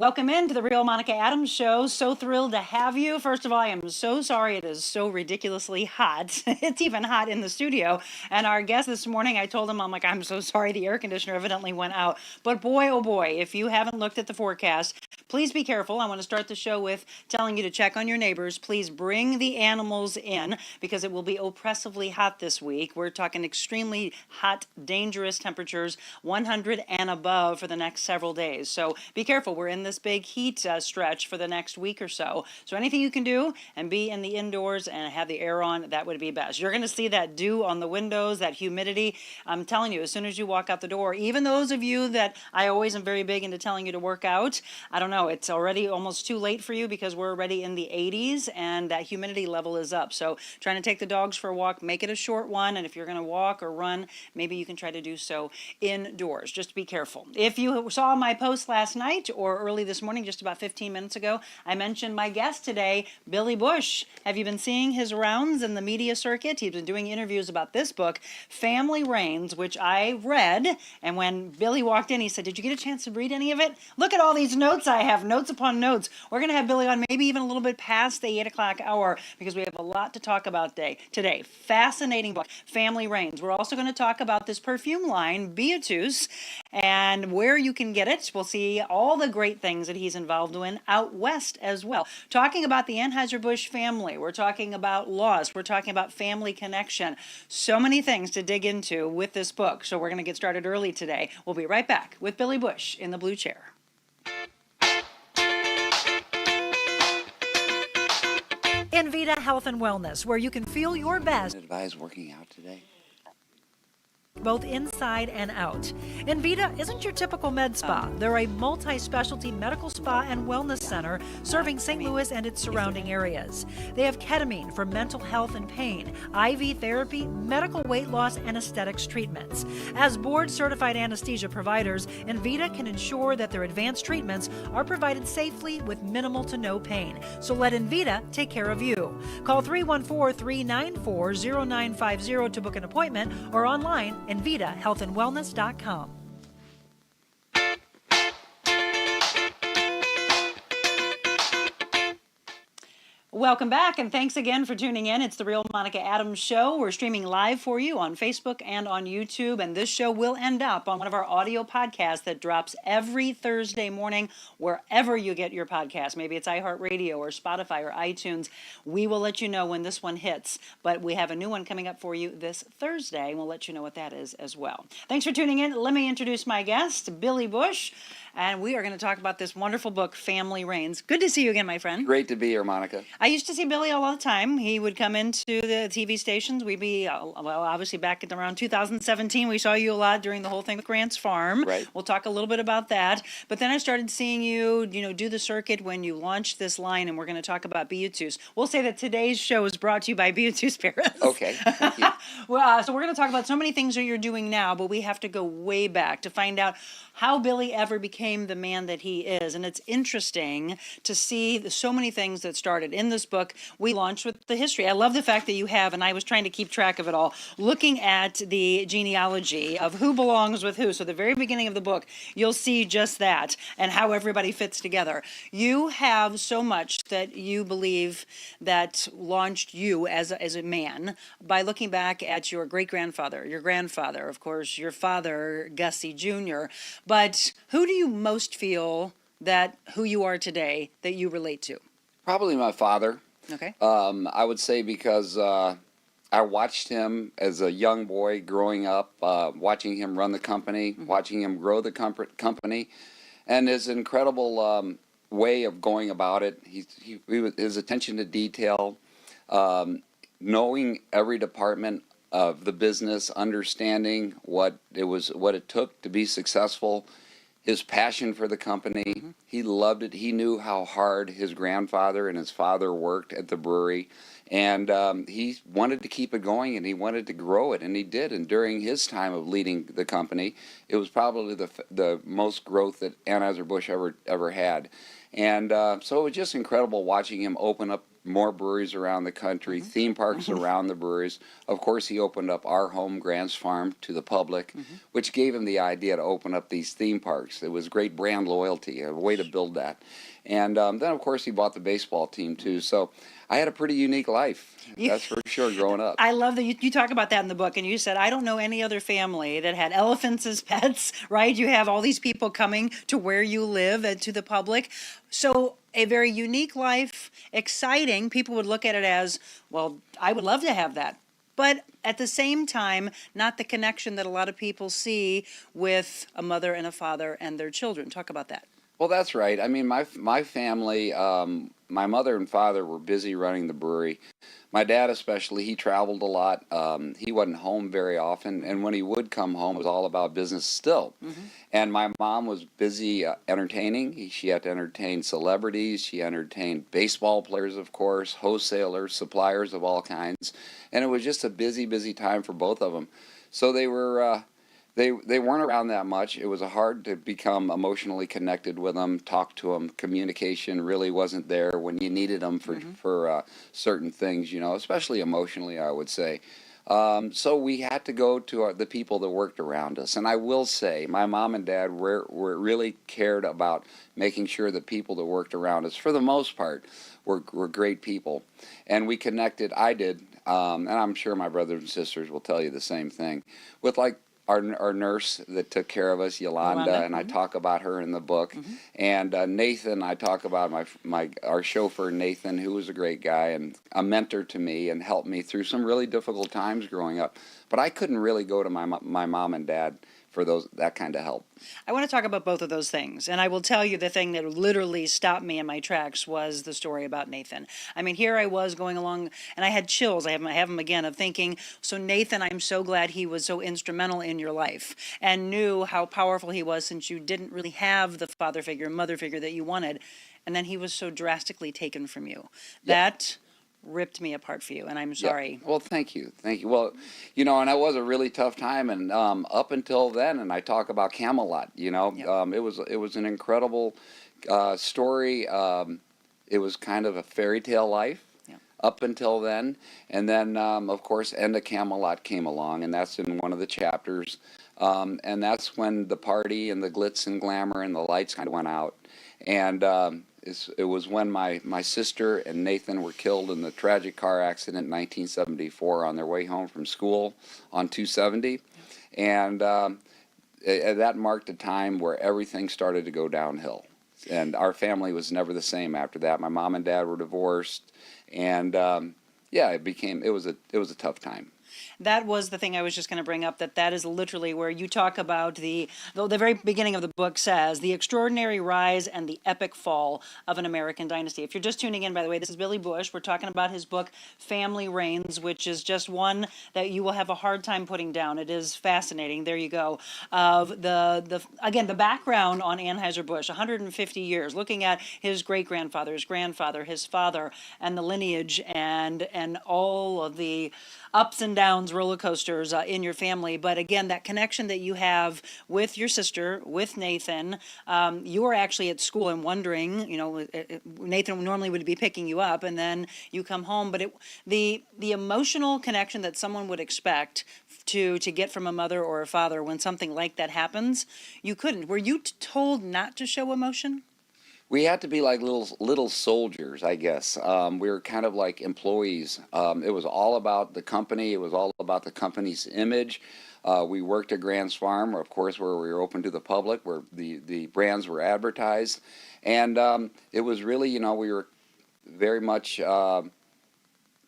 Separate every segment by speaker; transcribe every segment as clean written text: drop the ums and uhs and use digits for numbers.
Speaker 1: Welcome into the Real Monica Adams Show. So thrilled to have you. First of all, I am so sorry it is so ridiculously hot. It's even hot in the studio. And our guest this morning, I told him, I'm so sorry the air conditioner evidently went out. But boy, oh boy, if you haven't looked at the forecast, please be careful. I want to start the show with telling you to check on your neighbors. Please bring the animals in because it will be oppressively hot this week. We're talking extremely hot, dangerous temperatures, 100 and above for the next several days. So be careful. We're in this big heat stretch for the next week or so. So anything you can do and be in the indoors and have the air on, that would be best. You're going to see that dew on the windows, that humidity. I'm telling you, as soon as you walk out the door, even those of you that I always am very big into telling you to work out, I don't know, it's already almost too late for you because we're already in the 80s and that humidity level is up. So trying to take the dogs for a walk, make it a short one. And if you're going to walk or run, maybe you can try to do so indoors. Just be careful. If you saw my post last night or early this morning, just about 15 minutes ago, I mentioned my guest today, Billy Busch. Have you been seeing his rounds in the media circuit? He's been doing interviews about this book, Family Reins, which I read. And when Billy walked in, he said, "Did you get a chance to read any of it? Look at all these notes I have, notes upon notes." We're going to have Billy on maybe even a little bit past the 8 o'clock hour because we have a lot to talk about today. Fascinating book, Family Reins. We're also going to talk about this perfume line, Beatus, and where you can get it. We'll see all the great things that he's involved in out west as well. Talking about the Anheuser Busch family. We're talking about loss. We're talking about family connection. So many things to dig into with this book. So we're going to get started early today. We'll be right back with Billy Busch in the blue chair. Envita Health and Wellness, where you can feel your best.
Speaker 2: Advise working out today.
Speaker 1: Both inside and out. Envita isn't your typical med spa. They're a multi-specialty medical spa and wellness center serving St. Louis and its surrounding areas. They have ketamine for mental health and pain, IV therapy, medical weight loss, and aesthetics treatments. As board-certified anesthesia providers, Envita can ensure that their advanced treatments are provided safely with minimal to no pain. So let Envita take care of you. Call 314-394-0950 to book an appointment or online EnvitaHealthandWellness.com. Welcome back, and thanks again for tuning in. It's the Real Monica Adams Show. We're streaming live for you on Facebook and on YouTube, and this show will end up on one of our audio podcasts that drops every Thursday morning wherever you get your podcast. Maybe it's iHeartRadio or Spotify or iTunes. We will let you know when this one hits, but we have a new one coming up for you this Thursday, and we'll let you know what that is as well. Thanks for tuning in. Let me introduce my guest, Billy Busch, and we are going to talk about this wonderful book, Family Reins. Good to see you again, my friend.
Speaker 2: Great to be here, Monica.
Speaker 1: I used to see Billy all the time. He would come into the TV stations. We'd be, obviously back at around 2017, we saw you a lot during the whole thing with Grant's Farm.
Speaker 2: Right.
Speaker 1: We'll talk a little bit about that. But then I started seeing you, do the circuit when you launched this line, and we're going to talk about Beatus. We'll say that today's show is brought to you by Beatus Paris.
Speaker 2: Okay, thank you.
Speaker 1: Well, so we're going to talk about so many things that you're doing now, but we have to go way back to find out how Billy ever became the man that he is. And it's interesting to see so many things that started in this book. We launched with the history. I love the fact that you have, and I was trying to keep track of it all, looking at the genealogy of who belongs with who. So the very beginning of the book, you'll see just that and how everybody fits together. You have so much that you believe that launched you as a man by looking back at your great-grandfather, your grandfather, of course, your father, Gussie Jr., but who do you most feel that who you are today that you relate to?
Speaker 2: Probably my father.
Speaker 1: Okay.
Speaker 2: I would say because I watched him as a young boy growing up, watching him run the company, watching him grow the company, and his incredible way of going about it. His attention to detail, knowing every department of the business, understanding what it took to be successful, his passion for the company. He loved it. He knew how hard his grandfather and his father worked at the brewery, and he wanted to keep it going, and he wanted to grow it, and he did. And during his time of leading the company, it was probably the most growth that Anheuser Busch ever had. And so it was just incredible watching him open up more breweries around the country, theme parks around the breweries. Of course, he opened up our home, Grant's Farm, to the public, which gave him the idea to open up these theme parks. It was great brand loyalty, a way to build that. And then, of course, he bought the baseball team, too. So I had a pretty unique life, that's for sure, growing up.
Speaker 1: I love that you talk about that in the book, and you said, I don't know any other family that had elephants as pets, right? You have all these people coming to where you live and to the public. So a very unique life, exciting. People would look at it as, well, I would love to have that. But at the same time, not the connection that a lot of people see with a mother and a father and their children. Talk about that.
Speaker 2: Well, that's right. I mean, my family, my mother and father were busy running the brewery. My dad especially, he traveled a lot. He wasn't home very often, and when he would come home, it was all about business still. And my mom was busy entertaining. She had to entertain celebrities. She entertained baseball players, of course, wholesalers, suppliers of all kinds. And it was just a busy, busy time for both of them. So they were... They weren't around that much. It was hard to become emotionally connected with them, talk to them. Communication really wasn't there when you needed them for certain things, especially emotionally, I would say. So we had to go to the people that worked around us. And I will say, my mom and dad were really cared about making sure that people that worked around us, for the most part, were great people. And we connected, I did, and I'm sure my brothers and sisters will tell you the same thing, with our nurse that took care of us, Yolanda, and I talk about her in the book. And Nathan, I talk about our chauffeur, Nathan, who was a great guy and a mentor to me and helped me through some really difficult times growing up. But I couldn't really go to my mom and dad for that kind of help.
Speaker 1: I want to talk about both of those things. And I will tell you the thing that literally stopped me in my tracks was the story about Nathan. I mean, here I was going along, and I had chills. I have them again, of thinking, so Nathan, I'm so glad he was so instrumental in your life and knew how powerful he was, since you didn't really have the father figure, mother figure that you wanted. And then he was so drastically taken from you. That ripped me apart for you, and I'm sorry.
Speaker 2: Well, thank you. Well, and that was a really tough time, and up until then, and I talk about Camelot. It was an incredible story. It was kind of a fairy tale life up until then, and then of course, End of Camelot came along, and that's in one of the chapters, and that's when the party and the glitz and glamour and the lights kind of went out, and it was when my sister and Nathan were killed in the tragic car accident in 1974 on their way home from school on 270. And that marked a time where everything started to go downhill. And our family was never the same after that. My mom and dad were divorced. And it was a tough time.
Speaker 1: That was the thing I was just going to bring up, that is literally where you talk about the very beginning of the book says, the extraordinary rise and the epic fall of an American dynasty. If you're just tuning in, by the way, this is Billy Busch. We're talking about his book, Family Reins, which is just one that you will have a hard time putting down. It is fascinating. There you go. Of the background on Anheuser Busch, 150 years, looking at his great-grandfather, his grandfather, his father, and the lineage and all of the ups and downs, roller coasters in your family. But again, that connection that you have with your sister, with Nathan, you were actually at school and wondering, Nathan normally would be picking you up, and then you come home. But the emotional connection that someone would expect to get from a mother or a father when something like that happens, you couldn't. Were you told not to show emotion?
Speaker 2: We had to be like little soldiers, I guess. We were kind of like employees. It was all about the company. It was all about the company's image. We worked at Grant's Farm, of course, where we were open to the public, where the brands were advertised. And it was really, we were very much,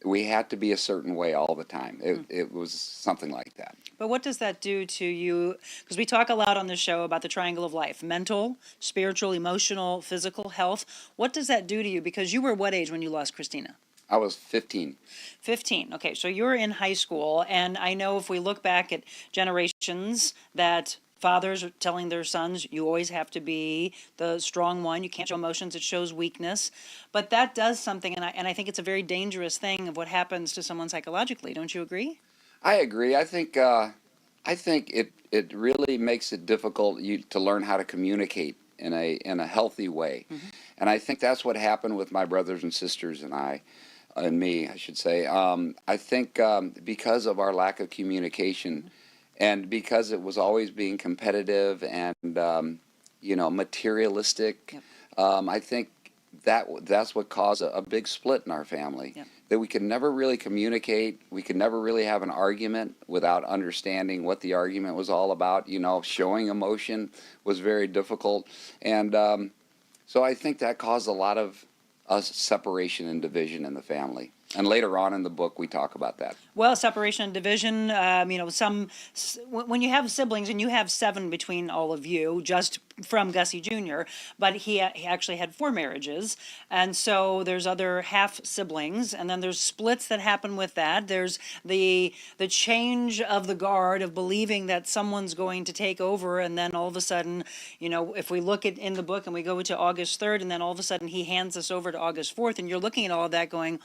Speaker 2: we had to be a certain way all the time. It was something like that.
Speaker 1: But what does that do to you? Because we talk a lot on this show about the triangle of life: mental, spiritual, emotional, physical health. What does that do to you? Because you were what age when you lost Christina?
Speaker 2: I was 15.
Speaker 1: 15. Okay, so you were in high school, and I know if we look back at generations that fathers are telling their sons, you always have to be the strong one. You can't show emotions. It shows weakness. But that does something, and I think it's a very dangerous thing of what happens to someone psychologically. Don't you agree?
Speaker 2: I agree. I think it really makes it difficult to learn how to communicate in a healthy way. And I think that's what happened with my brothers and sisters and I. and me, I should say. I think because of our lack of communication, and because it was always being competitive and materialistic,
Speaker 1: Yep.
Speaker 2: I think that's what caused a big split in our family.
Speaker 1: Yep.
Speaker 2: That we could never really communicate. We could never really have an argument without understanding what the argument was all about. Showing emotion was very difficult, and so I think that caused a lot of separation and division in the family. And later on in the book, we talk about that.
Speaker 1: Well, separation and division, when you have siblings, and you have 7 between all of you, just from Gussie Jr., but he actually had 4 marriages. And so there's other half siblings, and then there's splits that happen with that. There's the change of the guard of believing that someone's going to take over, and then all of a sudden, if we look at in the book and we go to August 3rd, and then all of a sudden he hands us over to August 4th, and you're looking at all of that going,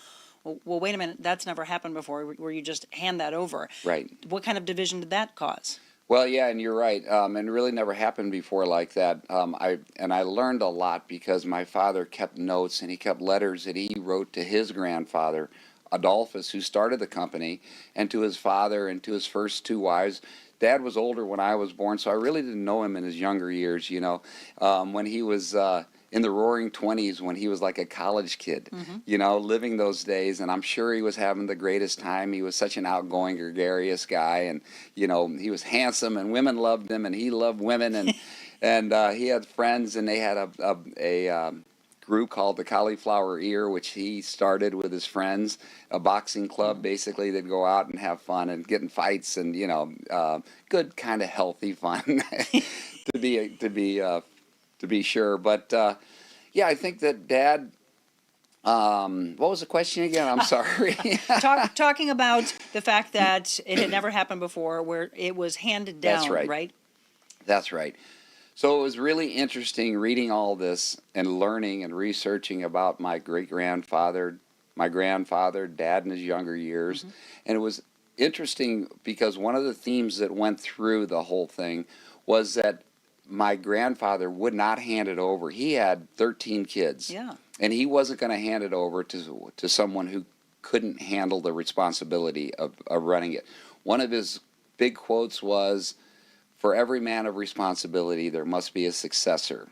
Speaker 1: well, wait a minute, that's never happened before, where you just hand that over.
Speaker 2: Right.
Speaker 1: What kind of division did that cause?
Speaker 2: Well, yeah, and you're right. And it really never happened before like that. I learned a lot because my father kept notes, and he kept letters that he wrote to his grandfather, Adolphus, who started the company, and to his father and to his first 2 wives. Dad was older when I was born, so I really didn't know him in his younger years, when he was in the roaring 20s, when he was like a college kid, living those days. And I'm sure he was having the greatest time. He was such an outgoing, gregarious guy. And, he was handsome, and women loved him, and he loved women. And and he had friends, and they had a group called the Cauliflower Ear, which he started with his friends, a boxing club. Basically, they'd go out and have fun and get in fights, and good kind of healthy fun to be sure. But yeah, I think that Dad. What was the question again? I'm sorry.
Speaker 1: Talking about the fact that it had never happened before, where it was handed down.
Speaker 2: That's right.
Speaker 1: Right?
Speaker 2: That's right. So it was really interesting reading all this and learning and researching about my great-grandfather, my grandfather, Dad in his younger years. And it was interesting because one of the themes that went through the whole thing was that my grandfather would not hand it over. He had 13 kids.
Speaker 1: Yeah.
Speaker 2: And he wasn't going to hand it over to someone who couldn't handle the responsibility of running it. One of his big quotes was, "For every man of responsibility, there must be a successor,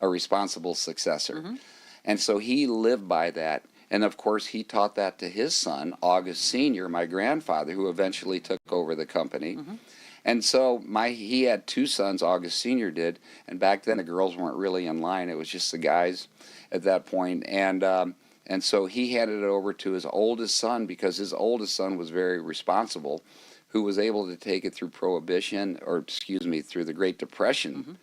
Speaker 2: a responsible successor." And so he lived by that. And of course, he taught that to his son, August Sr., my grandfather, who eventually took over the company. And so he had 2 sons, August Sr. did, and back then the girls weren't really in line. It was just the guys at that point. And so he handed it over to his oldest son because his oldest son was very responsible, who was able to take it through Prohibition, through the Great Depression,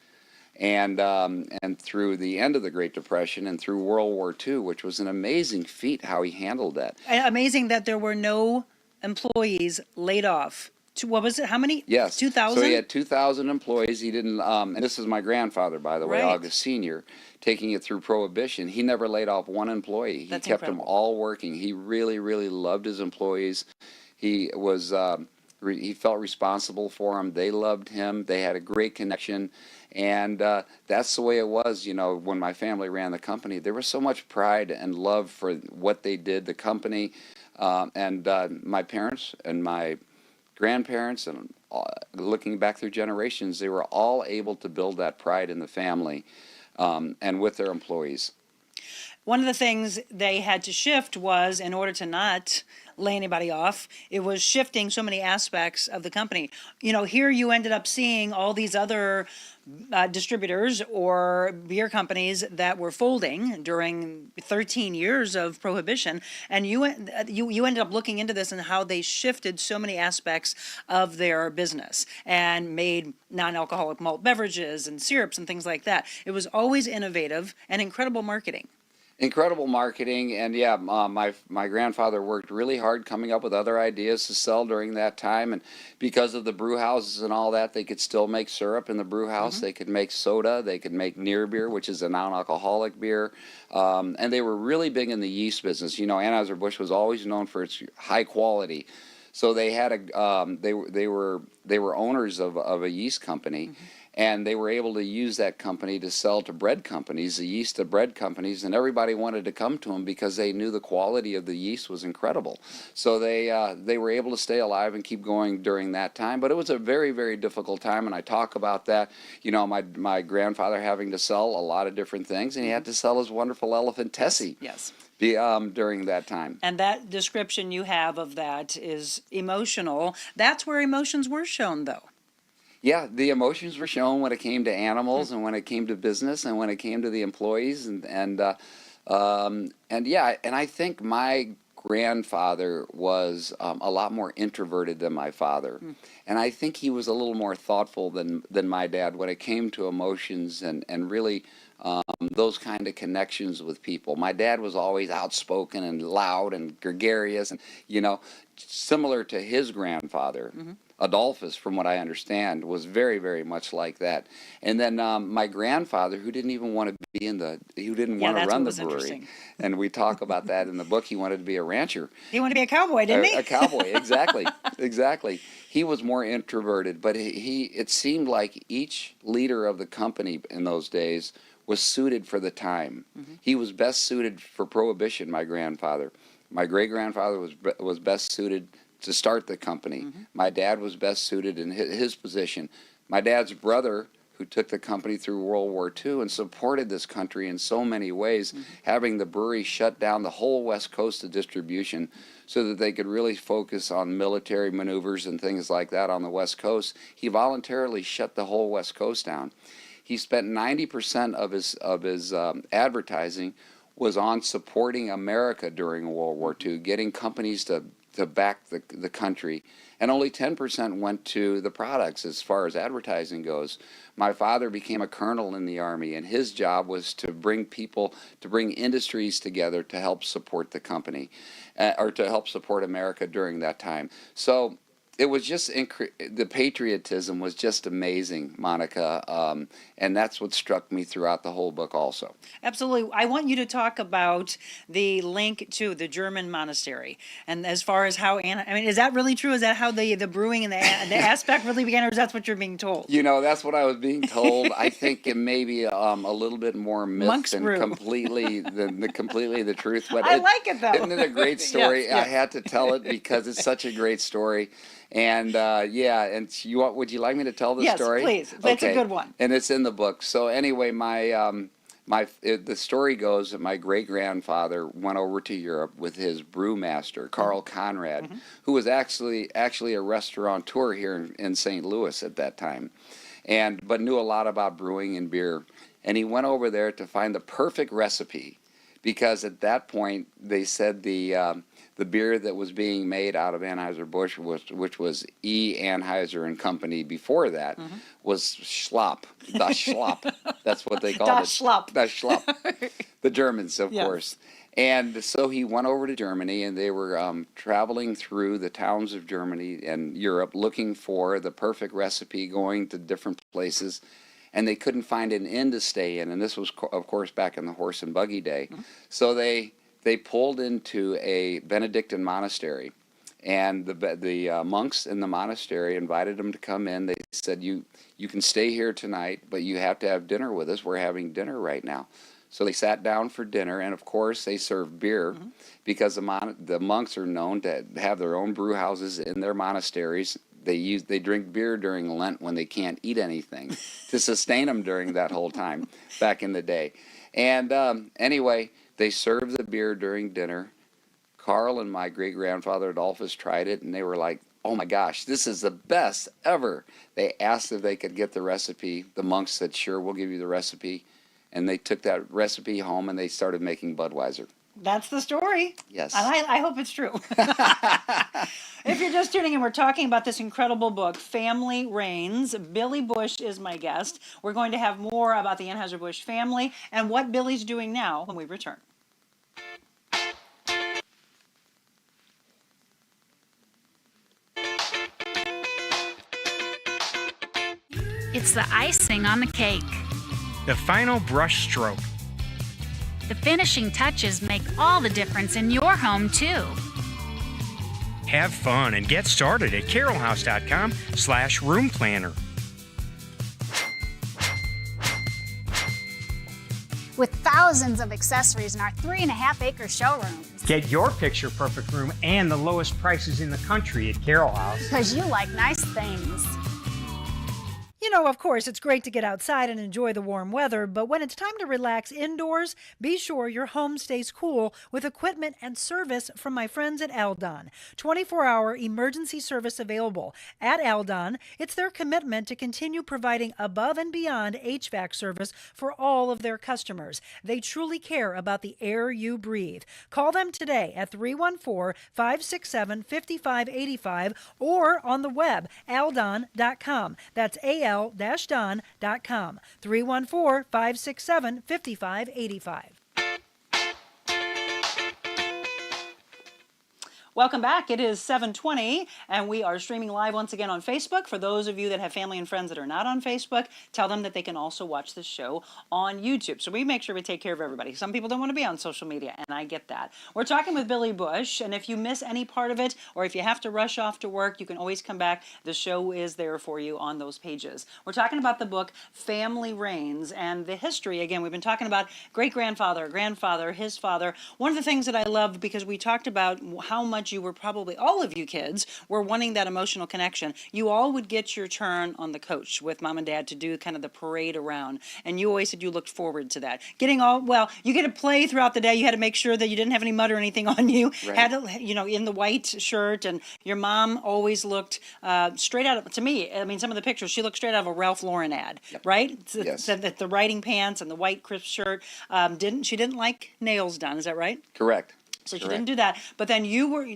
Speaker 2: and through the end of the Great Depression and through World War II, which was an amazing feat how he handled that.
Speaker 1: Amazing that there were no employees laid off. What was it? How many?
Speaker 2: Yes.
Speaker 1: 2,000?
Speaker 2: So he had 2,000 employees. He didn't, and this is my grandfather, by the way,
Speaker 1: Right.
Speaker 2: August Sr., taking it through Prohibition. He never laid off one employee. He
Speaker 1: That's
Speaker 2: kept them
Speaker 1: incredible.
Speaker 2: all working. He really, really loved his employees. He was, he felt responsible for them. They loved him. They had a great connection. And that's the way it was, when my family ran the company. There was so much pride and love for what they did, the company, and my parents and my grandparents, and looking back through generations, they were all able to build that pride in the family and with their employees.
Speaker 1: One of the things they had to shift was, in order to not lay anybody off, it was shifting so many aspects of the company. Here you ended up seeing all these other distributors or beer companies that were folding during 13 years of Prohibition, and you ended up looking into this and how they shifted so many aspects of their business and made non-alcoholic malt beverages and syrups and things like that. It was always innovative and incredible marketing.
Speaker 2: Incredible marketing, and yeah, my grandfather worked really hard coming up with other ideas to sell during that time, and because of the brew houses and all that, they could still make syrup in the brew house. They could make soda. They could make near beer, which is a non-alcoholic beer, and they were really big in the yeast business. Anheuser Busch was always known for its high quality. So they had they were owners of a yeast company, and they were able to use that company to sell to bread companies, the yeast to bread companies, and everybody wanted to come to them because they knew the quality of the yeast was incredible. So they were able to stay alive and keep going during that time. But it was a very, very difficult time, and I talk about that. You know, my grandfather having to sell a lot of different things, and he had to sell his wonderful elephant Tessie.
Speaker 1: Yes.
Speaker 2: During that time.
Speaker 1: And that description you have of that is emotional. That's where emotions were shown, though.
Speaker 2: Yeah, the emotions were shown when it came to animals and when it came to business and when it came to the employees and yeah, and I think my grandfather was a lot more introverted than my father, and I think he was a little more thoughtful than my dad when it came to emotions and really those kind of connections with people. My dad was always outspoken and loud and gregarious, and similar to his grandfather. Adolphus, from what I understand, was very, very much like that. And then my grandfather, who didn't even want to be who didn't want to run the brewery. And we talk about that in the book. He wanted to be a rancher.
Speaker 1: He wanted to be a cowboy, didn't he?
Speaker 2: A cowboy, exactly, exactly. He was more introverted, but it seemed like each leader of the company in those days was suited for the time. He was best suited for Prohibition, my grandfather. My great-grandfather was best suited to start the company. My dad was best suited in his position. My dad's brother, who took the company through World War II and supported this country in so many ways, having the brewery shut down the whole West Coast of distribution so that they could really focus on military maneuvers and things like that on the West Coast. He voluntarily shut the whole West Coast down. He spent 90% of his advertising was on supporting America during World War II, getting companies to back the country, and only 10% went to the products as far as advertising goes. My father became a colonel in the Army, and his job was to bring industries together to help support the company, or to help support America during that time. So it was just the patriotism was just amazing, Monica, and that's what struck me throughout the whole book also.
Speaker 1: Absolutely. I want you to talk about the link to the German monastery, and as far as how is that really true? Is that how the brewing and the aspect really began, or is that what you're being told?
Speaker 2: That's what I was being told. I think it may be a little bit more myth
Speaker 1: Monk's
Speaker 2: than
Speaker 1: brew.
Speaker 2: completely the truth. But
Speaker 1: I like it though.
Speaker 2: Isn't it a great story?
Speaker 1: Yes, yes.
Speaker 2: I had to tell it because it's such a great story. And would you like me to tell the story?
Speaker 1: Yes, please. That's a good one.
Speaker 2: And it's in the book. So anyway, the story goes that my great-grandfather went over to Europe with his brewmaster, Carl Conrad, who was actually a restaurateur here in St. Louis at that time, but knew a lot about brewing and beer. And he went over there to find the perfect recipe, because at that point they said the beer that was being made out of Anheuser Busch, which was E. Anheuser and Company before that, was schlop. Das Schlop. That's what they called
Speaker 1: Das
Speaker 2: it.
Speaker 1: Schlop.
Speaker 2: Das Schlop. The Germans, of course. And so he went over to Germany, and they were traveling through the towns of Germany and Europe looking for the perfect recipe, going to different places. And they couldn't find an inn to stay in. And this was, of course, back in the horse and buggy day. So they pulled into a Benedictine monastery, and the monks in the monastery invited them to come in. They said, you can stay here tonight, but you have to have dinner with us. We're having dinner right now. So they sat down for dinner, and of course they served beer, because the monks are known to have their own brew houses in their monasteries. They drink beer during Lent when they can't eat anything to sustain them during that whole time back in the day. And anyway, they served the beer during dinner. Carl and my great-grandfather Adolphus tried it, and they were like, oh my gosh, this is the best ever. They asked if they could get the recipe. The monks said, sure, we'll give you the recipe. And they took that recipe home, and they started making Budweiser.
Speaker 1: That's the story.
Speaker 2: Yes.
Speaker 1: And I hope it's true. If you're just tuning in, we're talking about this incredible book, Family Reins. Billy Busch is my guest. We're going to have more about the Anheuser Busch family and what Billy's doing now when we return.
Speaker 3: It's the icing on the cake.
Speaker 4: The final brush stroke.
Speaker 3: The finishing touches make all the difference in your home, too.
Speaker 4: Have fun and get started at carolhouse.com/room planner.
Speaker 5: With thousands of accessories in our 3.5-acre showrooms.
Speaker 4: Get your picture perfect room and the lowest prices in the country at Carol House.
Speaker 5: Because you like nice things.
Speaker 1: You know, of course, it's great to get outside and enjoy the warm weather, but when it's time to relax indoors, be sure your home stays cool with equipment and service from my friends at Aldon. 24-hour emergency service available. At Aldon, it's their commitment to continue providing above and beyond HVAC service for all of their customers. They truly care about the air you breathe. Call them today at 314-567-5585 or on the web, aldon.com. That's al-don.com, 314-567-5585. Welcome back. It is 7:20, and we are streaming live once again on Facebook. For those of you that have family and friends that are not on Facebook, tell them that they can also watch this show on YouTube. So we make sure we take care of everybody. Some people don't want to be on social media, and I get that. We're talking with Billy Busch, and if you miss any part of it, or if you have to rush off to work, you can always come back. The show is there for you on those pages. We're talking about the book Family Reins and the history. Again, we've been talking about great-grandfather, grandfather, his father. One of the things that I loved, because we talked about how much you were probably, all of you kids, were wanting that emotional connection. You all would get your turn on the coach with mom and dad to do kind of the parade around. And you always said you looked forward to that. Getting all, well, you get to play throughout the day. You had to make sure that you didn't have any mud or anything on you.
Speaker 2: Right.
Speaker 1: Had to, you know, in the white shirt. And your mom always looked straight out of, to me, I mean, some of the pictures, she looked straight out of a Ralph Lauren ad, right?
Speaker 2: Yes.
Speaker 1: Said that the riding pants and the white crisp shirt. She didn't like nails done. Is that right?
Speaker 2: Correct.
Speaker 1: So she
Speaker 2: Correct.
Speaker 1: didn't do that. But then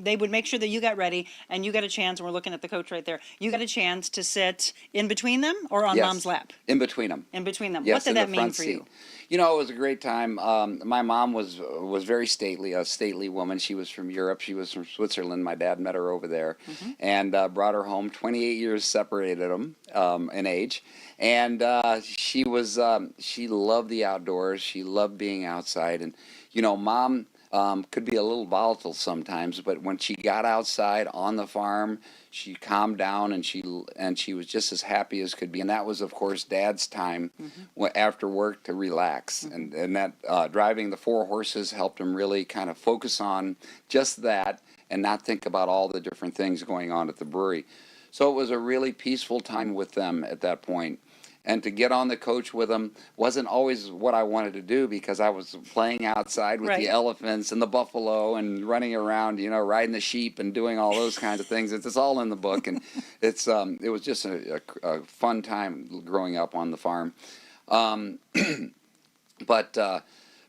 Speaker 1: they would make sure that you got ready and you got a chance, and we're looking at the coach right there, you got a chance to sit in between them or on
Speaker 2: Yes.
Speaker 1: mom's lap?
Speaker 2: In between them.
Speaker 1: In between them.
Speaker 2: Yes,
Speaker 1: What did
Speaker 2: in
Speaker 1: that
Speaker 2: the
Speaker 1: mean
Speaker 2: front
Speaker 1: for
Speaker 2: seat.
Speaker 1: you?
Speaker 2: You know, it was a great time. My mom was very stately, a stately woman. She was from Europe. She was from Switzerland. My dad met her over there and brought her home. 28 years separated them in age. And she loved the outdoors. She loved being outside. And, you know, mom could be a little volatile sometimes, but when she got outside on the farm, she calmed down and she was just as happy as could be. And that was, of course, Dad's time after work to relax. And that driving the 4 horses helped him really kind of focus on just that and not think about all the different things going on at the brewery. So it was a really peaceful time with them at that point. And to get on the coach with them wasn't always what I wanted to do, because I was playing outside with
Speaker 1: Right.
Speaker 2: the elephants and the buffalo and running around, you know, riding the sheep and doing all those kinds of things. It's all in the book, and it was just a fun time growing up on the farm. But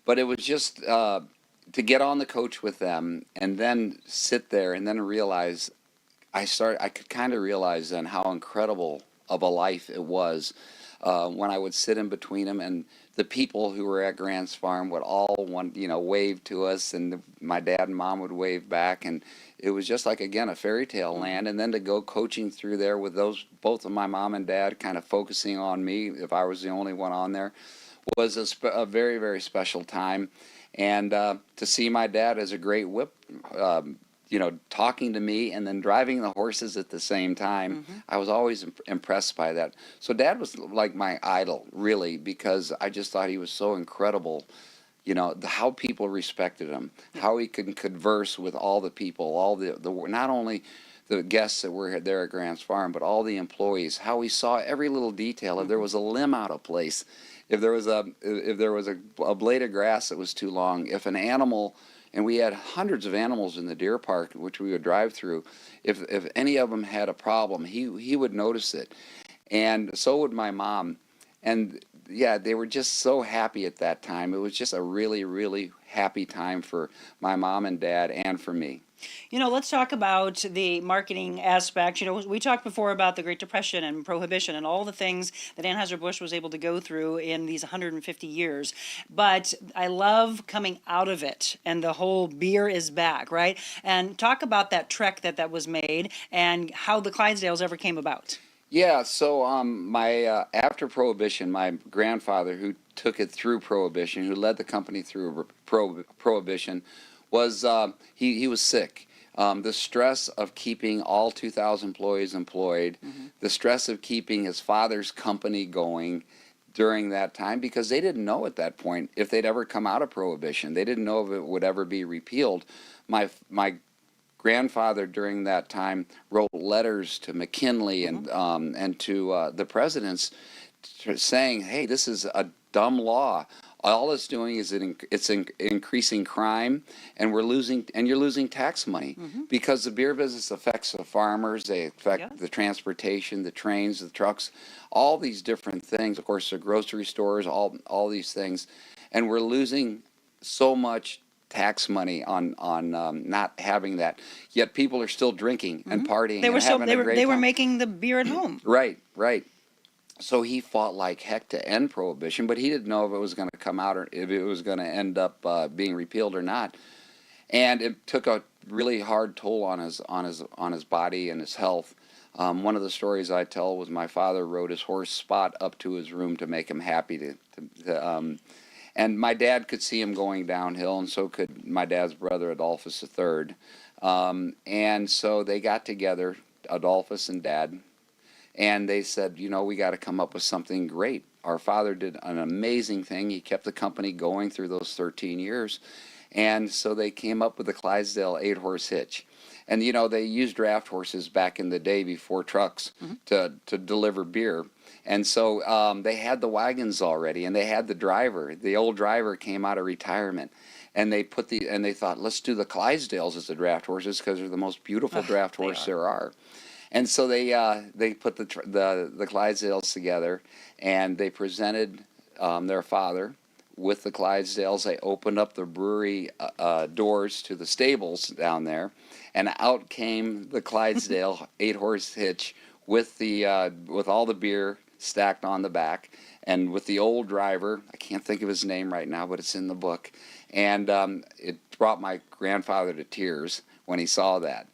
Speaker 2: it was just to get on the coach with them and then sit there and then realize I could kind of realize then how incredible of a life it was. When I would sit in between them, and the people who were at Grant's Farm would all wave to us, and my dad and mom would wave back, and it was just like, again, a fairy tale land. And then to go coaching through there with both of my mom and dad kind of focusing on me, if I was the only one on there, was a very, very special time. And to see my dad as a great whip, talking to me and then driving the horses at the same time, I was always impressed by that. So Dad was like my idol, really, because I just thought he was so incredible. You know, how people respected him, how he could converse with all the people, all the not only the guests that were there at Grant's Farm, but all the employees, how he saw every little detail. If there was a limb out of place, if there was a blade of grass that was too long, if an animal. And we had hundreds of animals in the deer park, which we would drive through. If any of them had a problem, he would notice it. And so would my mom. And, yeah, they were just so happy at that time. It was just a really, really happy time for my mom and dad and for me.
Speaker 1: You know, let's talk about the marketing aspect. You know, we talked before about the Great Depression and Prohibition and all the things that Anheuser Busch was able to go through in these 150 years. But I love coming out of it, and the whole beer is back, right? And talk about that trek that was made and how the Clydesdales ever came about.
Speaker 2: Yeah, so after Prohibition, my grandfather, who took it through Prohibition, who led the company through Prohibition, was he was sick. The stress of keeping all 2,000 employees employed, the stress of keeping his father's company going during that time, because they didn't know at that point if they'd ever come out of Prohibition. They didn't know if it would ever be repealed. My grandfather during that time wrote letters to McKinley and to the presidents saying, hey, this is a dumb law. All it's doing is it's increasing crime, and you're losing tax money because the beer business affects the farmers, they affect the transportation, the trains, the trucks, all these different things. Of course, the grocery stores, all these things, and we're losing so much tax money on not having that. Yet people are still drinking and partying.
Speaker 1: They were making the beer at home.
Speaker 2: Right. So he fought like heck to end Prohibition, but he didn't know if it was going to come out or if it was going to end up being repealed or not. And it took a really hard toll on his body and his health. One of the stories I tell was my father rode his horse Spot up to his room to make him happy. And my dad could see him going downhill, and so could my dad's brother Adolphus III. And so they got together, Adolphus and Dad. And they said, we got to come up with something great. Our father did an amazing thing. He kept the company going through those 13 years. And so they came up with the Clydesdale 8-horse hitch. And, they used draft horses back in the day before trucks to deliver beer. And so they had the wagons already, and they had the driver. The old driver came out of retirement. And they thought, let's do the Clydesdales as the draft horses because they're the most beautiful draft horse there are. And so they put the Clydesdales together, and they presented their father with the Clydesdales. They opened up the brewery doors to the stables down there, and out came the Clydesdale 8-horse hitch with all the beer stacked on the back, and with the old driver. I can't think of his name right now, but it's in the book. And it brought my grandfather to tears when he saw that.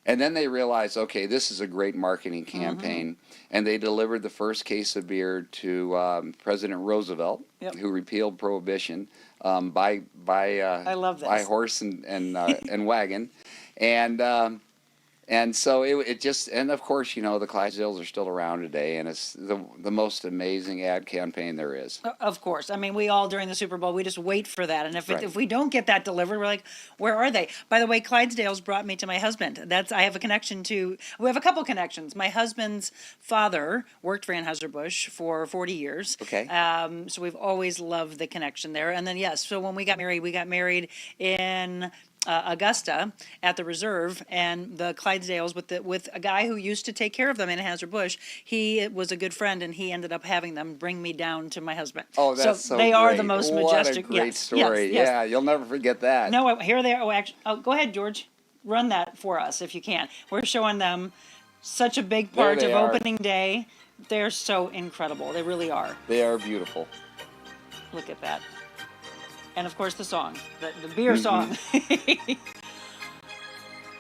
Speaker 2: And then they realized, okay, this is a great marketing campaign, and they delivered the first case of beer to President Roosevelt, who repealed Prohibition by
Speaker 1: I love this.
Speaker 2: by horse and wagon, and so it just, and of course, the Clydesdales are still around today, and it's the most amazing ad campaign there is.
Speaker 1: Of course. I mean, we all during the Super Bowl, we just wait for that. And if we don't get that delivered, we're like, where are they? By the way, Clydesdales brought me to my husband. We have a couple connections. My husband's father worked for Anheuser Busch for 40 years.
Speaker 2: Okay.
Speaker 1: So we've always loved the connection there. And then, so when we got married in Augusta at the Reserve, and the Clydesdales with a guy who used to take care of them in Anheuser Busch. He was a good friend, and he ended up having them bring me down to my husband.
Speaker 2: Oh, that's so
Speaker 1: they
Speaker 2: great.
Speaker 1: are the most majestic.
Speaker 2: What a great story!
Speaker 1: Yes.
Speaker 2: Yeah, you'll never forget that.
Speaker 1: No, here they are. Go ahead, George. Run that for us if you can. We're showing them such a big part of opening day. They're so incredible. They really are.
Speaker 2: They are beautiful.
Speaker 1: Look at that. And of course the song, the beer song.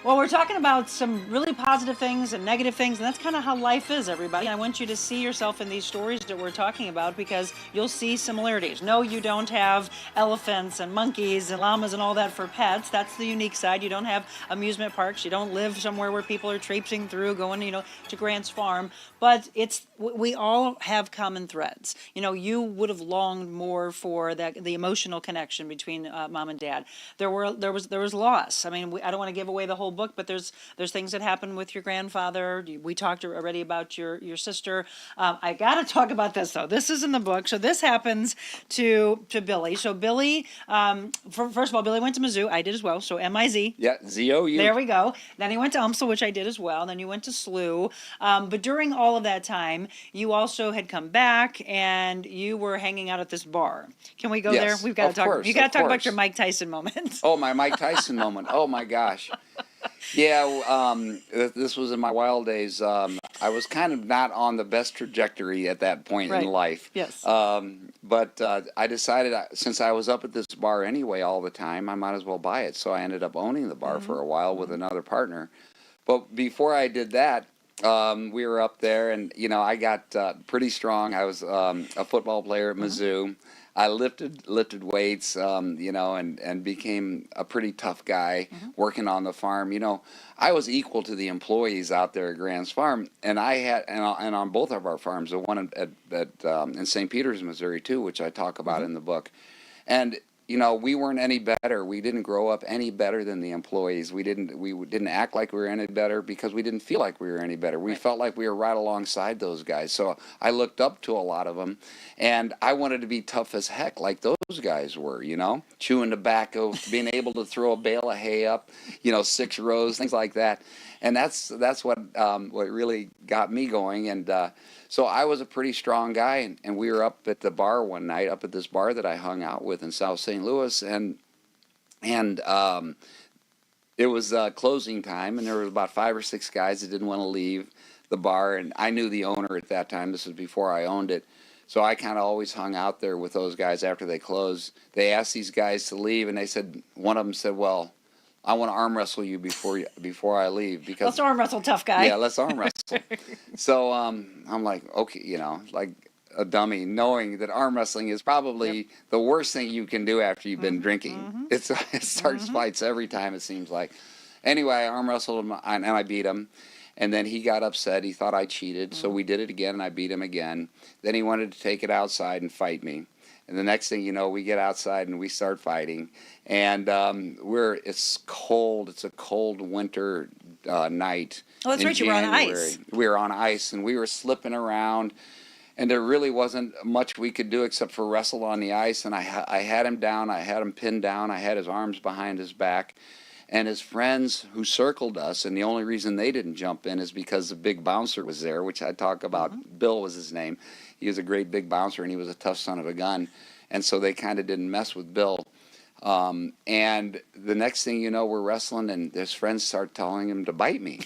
Speaker 1: Well, we're talking about some really positive things and negative things, and that's kind of how life is, everybody. I want you to see yourself in these stories that we're talking about because you'll see similarities. No, you don't have elephants and monkeys and llamas and all that for pets. That's the unique side. You don't have amusement parks. You don't live somewhere where people are traipsing through, going, to Grant's Farm. But we all have common threads. You would have longed more for the emotional connection between mom and dad. There was loss. I mean, I don't want to give away the whole book, but there's things that happened with your grandfather. We talked already about your sister. I got to talk about this though. This is in the book. So this happens to Billy. So Billy, first of all, Billy went to Mizzou. I did as well. So M-I-Z.
Speaker 2: Yeah, Z-O-U.
Speaker 1: There we go. Then he went to UMSL, which I did as well. Then you went to SLU. But during all of that time, you also had come back and you were hanging out at this bar. Can we go there? We've got to talk.
Speaker 2: Course,
Speaker 1: you got to talk about your Mike Tyson moment.
Speaker 2: Oh, my Mike Tyson moment. Oh my gosh. Yeah, this was in my wild days. I was kind of not on the best trajectory at that point in life.
Speaker 1: Yes.
Speaker 2: But I decided, since I was up at this bar anyway all the time, I might as well buy it. So I ended up owning the bar for a while with another partner. But before I did that, we were up there, and I got pretty strong. I was a football player at Mizzou. I lifted weights, and became a pretty tough guy working on the farm. I was equal to the employees out there at Grant's Farm, and I had and on both of our farms, the one in St. Peters, Missouri too, which I talk about in the book, and. We weren't any better. We didn't grow up any better than the employees. We didn't act like we were any better because we didn't feel like we were any better. We felt like we were right alongside those guys. So I looked up to a lot of them, and I wanted to be tough as heck like those guys were, chewing tobacco, being able to throw a bale of hay up, 6 rows, things like that. And that's what really got me going. And so I was a pretty strong guy, and we were up at the bar one night, up at this bar that I hung out with in South St. Louis, and it was closing time, and there were about 5 or 6 guys that didn't want to leave the bar, and I knew the owner at that time. This was before I owned it, so I kind of always hung out there with those guys after they closed. They asked these guys to leave, and one of them said, "Well, I want to arm wrestle you before I leave because
Speaker 1: let's arm wrestle, tough guy."
Speaker 2: Yeah, let's arm wrestle. So I'm like, okay, like a dummy, knowing that arm wrestling is probably the worst thing you can do after you've been drinking. It starts fights every time, it seems like. Anyway, I arm wrestled him and I beat him. And then he got upset. He thought I cheated. So we did it again, and I beat him again. Then he wanted to take it outside and fight me. And the next thing you know, we get outside and we start fighting. And it's cold. It's a cold winter night.
Speaker 1: Oh, that's right. You were on ice.
Speaker 2: We were on ice, and we were slipping around. And there really wasn't much we could do except for wrestle on the ice. And I had him down. I had him pinned down. I had his arms behind his back. And his friends who circled us, and the only reason they didn't jump in is because the big bouncer was there, which I talk about. Bill was his name. He was a great big bouncer, and he was a tough son of a gun. And so they kind of didn't mess with Bill. And the next thing you know, we're wrestling, and his friends start telling him to bite me.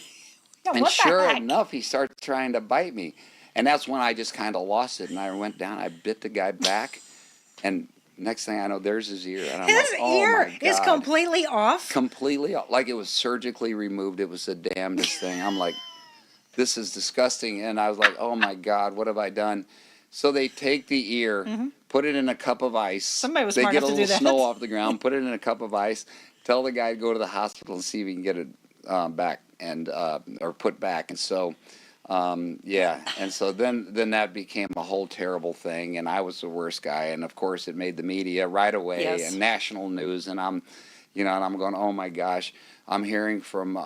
Speaker 1: Yeah,
Speaker 2: and
Speaker 1: what the
Speaker 2: sure
Speaker 1: heck?
Speaker 2: enough, he starts trying to bite me. And that's when I just kind of lost it, and I went down. I bit the guy back, and next thing I know, there's his ear. And I'm
Speaker 1: His
Speaker 2: like, oh
Speaker 1: ear
Speaker 2: my
Speaker 1: is
Speaker 2: God.
Speaker 1: completely off?
Speaker 2: Completely off. Like it was surgically removed. It was the damnedest thing. I'm like, this is disgusting. And I was like, oh my God, what have I done? So they take the ear, put it in a cup of ice.
Speaker 1: Somebody was
Speaker 2: they
Speaker 1: smart
Speaker 2: get a
Speaker 1: enough to
Speaker 2: little
Speaker 1: do that.
Speaker 2: snow off the ground, put it in a cup of ice, tell the guy to go to the hospital and see if he can get it back and or put back. And so and so then that became a whole terrible thing, and I was the worst guy, and of course it made the media right away and national news, and I'm going, oh my gosh, I'm hearing from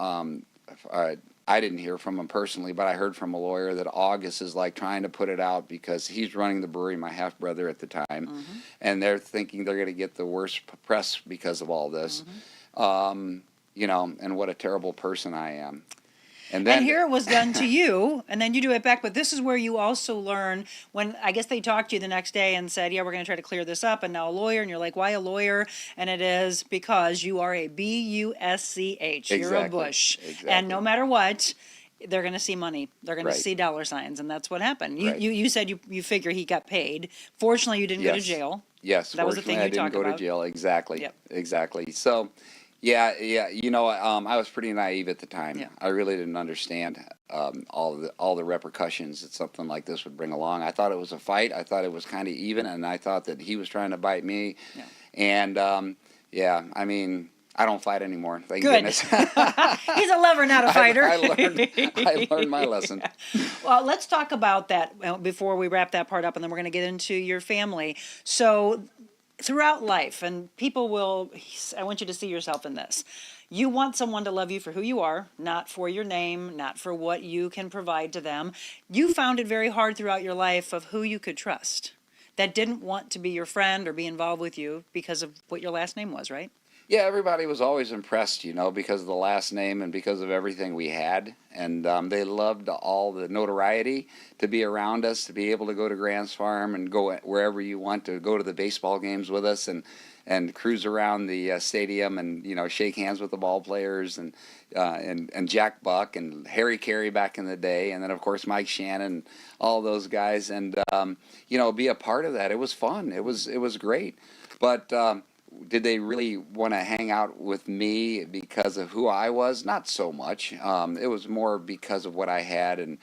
Speaker 2: I didn't hear from him personally, but I heard from a lawyer that August is like trying to put it out because he's running the brewery, my half brother at the time, and they're thinking they're going to get the worst press because of all this, and what a terrible person I am. And
Speaker 1: here it was done to you, and then you do it back. But this is where you also learn when, I guess they talked to you the next day and said, yeah, we're going to try to clear this up, and now a lawyer. And you're like, why a lawyer? And it is because you are a B-U-S-C-H. You're a Busch.
Speaker 2: Exactly.
Speaker 1: And no matter what, they're going to see money. They're going to see dollar signs, and that's what happened. You said you figure he got paid. Fortunately, you didn't go to jail.
Speaker 2: Yes,
Speaker 1: that was the thing you talked about.
Speaker 2: I didn't go to jail. Exactly.
Speaker 1: Yep.
Speaker 2: Exactly. So, yeah. I was pretty naive at the time.
Speaker 1: Yeah.
Speaker 2: I really didn't understand all the repercussions that something like this would bring along. I thought it was a fight. I thought it was kind of even, and I thought that he was trying to bite me. Yeah. And I mean, I don't fight anymore. Thank goodness.
Speaker 1: He's a lover, not a fighter.
Speaker 2: I learned my lesson.
Speaker 1: Yeah. Well, let's talk about that before we wrap that part up, and then we're going to get into your family. So, throughout life, and I want you to see yourself in this. You want someone to love you for who you are, not for your name, not for what you can provide to them. You found it very hard throughout your life of who you could trust that didn't want to be your friend or be involved with you because of what your last name was, right?
Speaker 2: Yeah, everybody was always impressed, because of the last name and because of everything we had. And they loved all the notoriety to be around us, to be able to go to Grant's Farm and go wherever you want, to go to the baseball games with us and cruise around the stadium and, shake hands with the ball players and Jack Buck and Harry Carey back in the day. And then, of course, Mike Shannon, all those guys. And, be a part of that. It was fun. It was great. But did they really want to hang out with me because of who I was? Not so much. It was more because of what I had and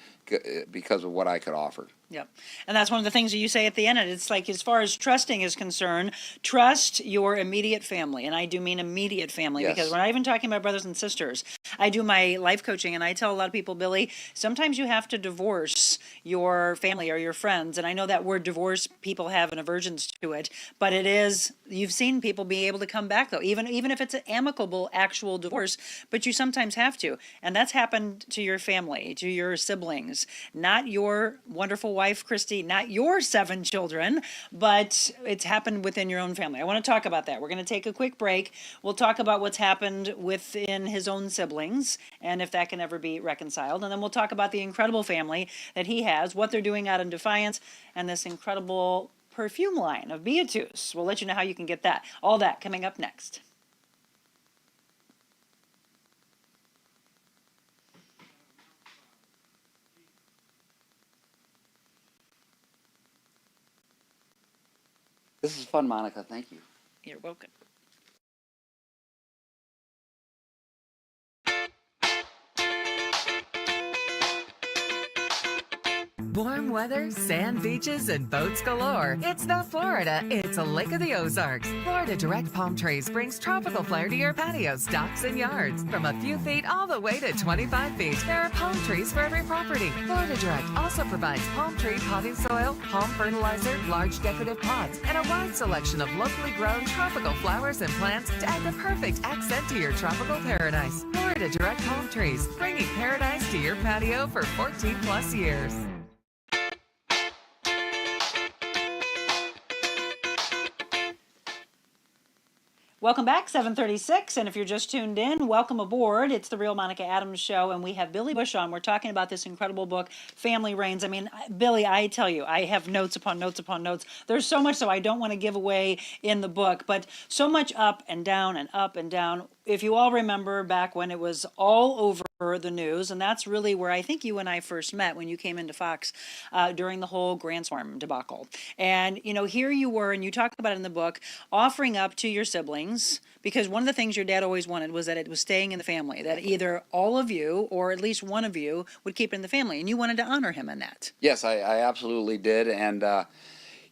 Speaker 2: because of what I could offer.
Speaker 1: Yep. And that's one of the things that you say at the end. And it's like, as far as trusting is concerned, trust your immediate family. And I do mean immediate family,
Speaker 2: Yes.
Speaker 1: because we're not even talking about brothers and sisters. I do my life coaching and I tell a lot of people, Billy, sometimes you have to divorce your family or your friends. And I know that word divorce, people have an aversion to it, but it is, you've seen people be able to come back though, even if it's an amicable actual divorce, but you sometimes have to. And that's happened to your family, to your siblings, not your wonderful wife, Christy, not your 7 children, but it's happened within your own family. I want to talk about that. We're going to take a quick break. We'll talk about what's happened within his own siblings and if that can ever be reconciled. And then we'll talk about the incredible family that he has, what they're doing out in Defiance, and this incredible perfume line of Beatus. We'll let you know how you can get that. All that coming up next.
Speaker 2: This is fun, Monica. Thank you.
Speaker 1: You're welcome.
Speaker 6: Warm weather, sand beaches, and boats galore. It's not Florida, it's a Lake of the Ozarks. Florida Direct Palm Trees brings tropical flair to your patios, docks, and yards. From a few feet all the way to 25 feet, there are palm trees for every property. Florida Direct also provides palm tree potting soil, palm fertilizer, large decorative pots, and a wide selection of locally grown tropical flowers and plants to add the perfect accent to your tropical paradise. Florida Direct Palm Trees, bringing paradise to your patio for 14 plus years.
Speaker 1: Welcome back, 7:36, and if you're just tuned in, welcome aboard. It's the Real Monica Adams Show, and we have Billy Busch on. We're talking about this incredible book, Family Reins. I mean, Billy, I tell you, I have notes upon notes upon notes. There's so much, so I don't want to give away in the book, but so much up and down and up and down. If you all remember back when it was all over the news, and that's really where I think you and I first met, when you came into Fox during the whole Grand Swarm debacle. And, you know, here you were, and you talk about it in the book, offering up to your siblings, because one of the things your dad always wanted was that it was staying in the family, that either all of you or at least one of you would keep it in the family, and you wanted to honor him in that.
Speaker 2: Yes, I absolutely did. And,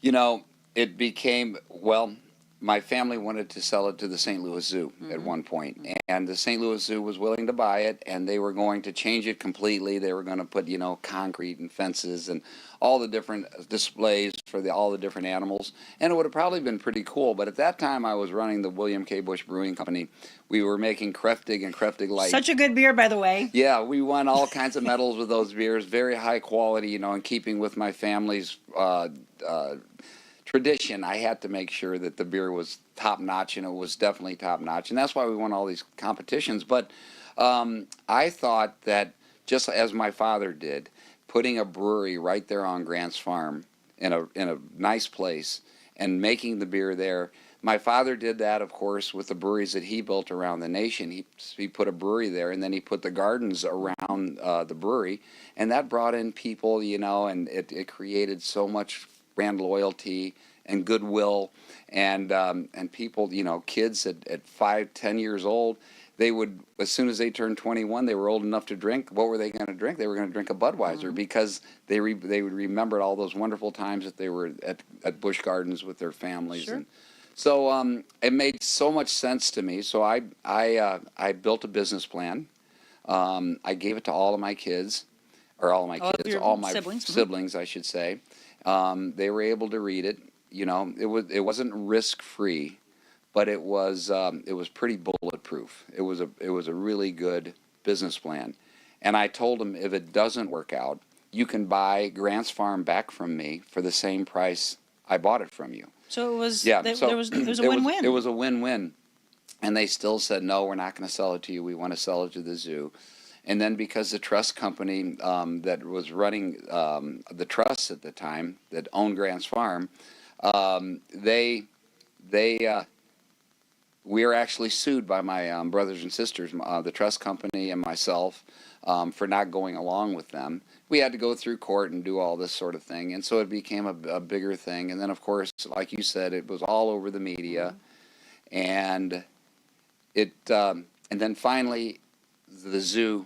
Speaker 2: you know, it became, well, my family wanted to sell it to the St. Louis Zoo at one point, and the St. Louis Zoo was willing to buy it, and they were going to change it completely. They were going to put, you know, concrete and fences and all the different displays for all the different animals, and it would have probably been pretty cool. But at that time, I was running the William K. Busch Brewing Company. We were making Kräftig and Kräftig Light.
Speaker 1: Such a good beer, by the way.
Speaker 2: Yeah, we won all kinds of medals with those beers. Very high quality, you know, in keeping with my family's tradition. I had to make sure that the beer was top notch, and it was definitely top notch, and that's why we won all these competitions. But I thought that, just as my father did, putting a brewery right there on Grant's farm in a nice place and making the beer there. My father did that, of course, with the breweries that he built around the nation. He put a brewery there, and then he put the gardens around the brewery, and that brought in people, you know, and it created so much brand loyalty and goodwill, and people, you know, kids at 5, 10 years old, they would, as soon as they turned 21, they were old enough to drink. What were they going to drink? They were going to drink a Budweiser, because they would remember all those wonderful times that they were at Busch Gardens with their families.
Speaker 1: Sure.
Speaker 2: And so it made so much sense to me. So I built a business plan. I gave it to all of my kids, or all of my siblings, I should say. They were able to read it. You know, it wasn't risk free, but it was pretty bulletproof. It was a really good business plan, and I told them, if it doesn't work out, you can buy Grant's Farm back from me for the same price I bought it from you.
Speaker 1: So it was,
Speaker 2: Yeah,
Speaker 1: there was a win-win.
Speaker 2: It was a win-win, and they still said, no, we're not going to sell it to you. We want to sell it to the zoo. And then, because the trust company that was running the trust at the time, that owned Grant's Farm, we were actually sued by my brothers and sisters, the trust company and myself, for not going along with them. We had to go through court and do all this sort of thing, and so it became a bigger thing. And then, of course, like you said, it was all over the media, and then finally, the zoo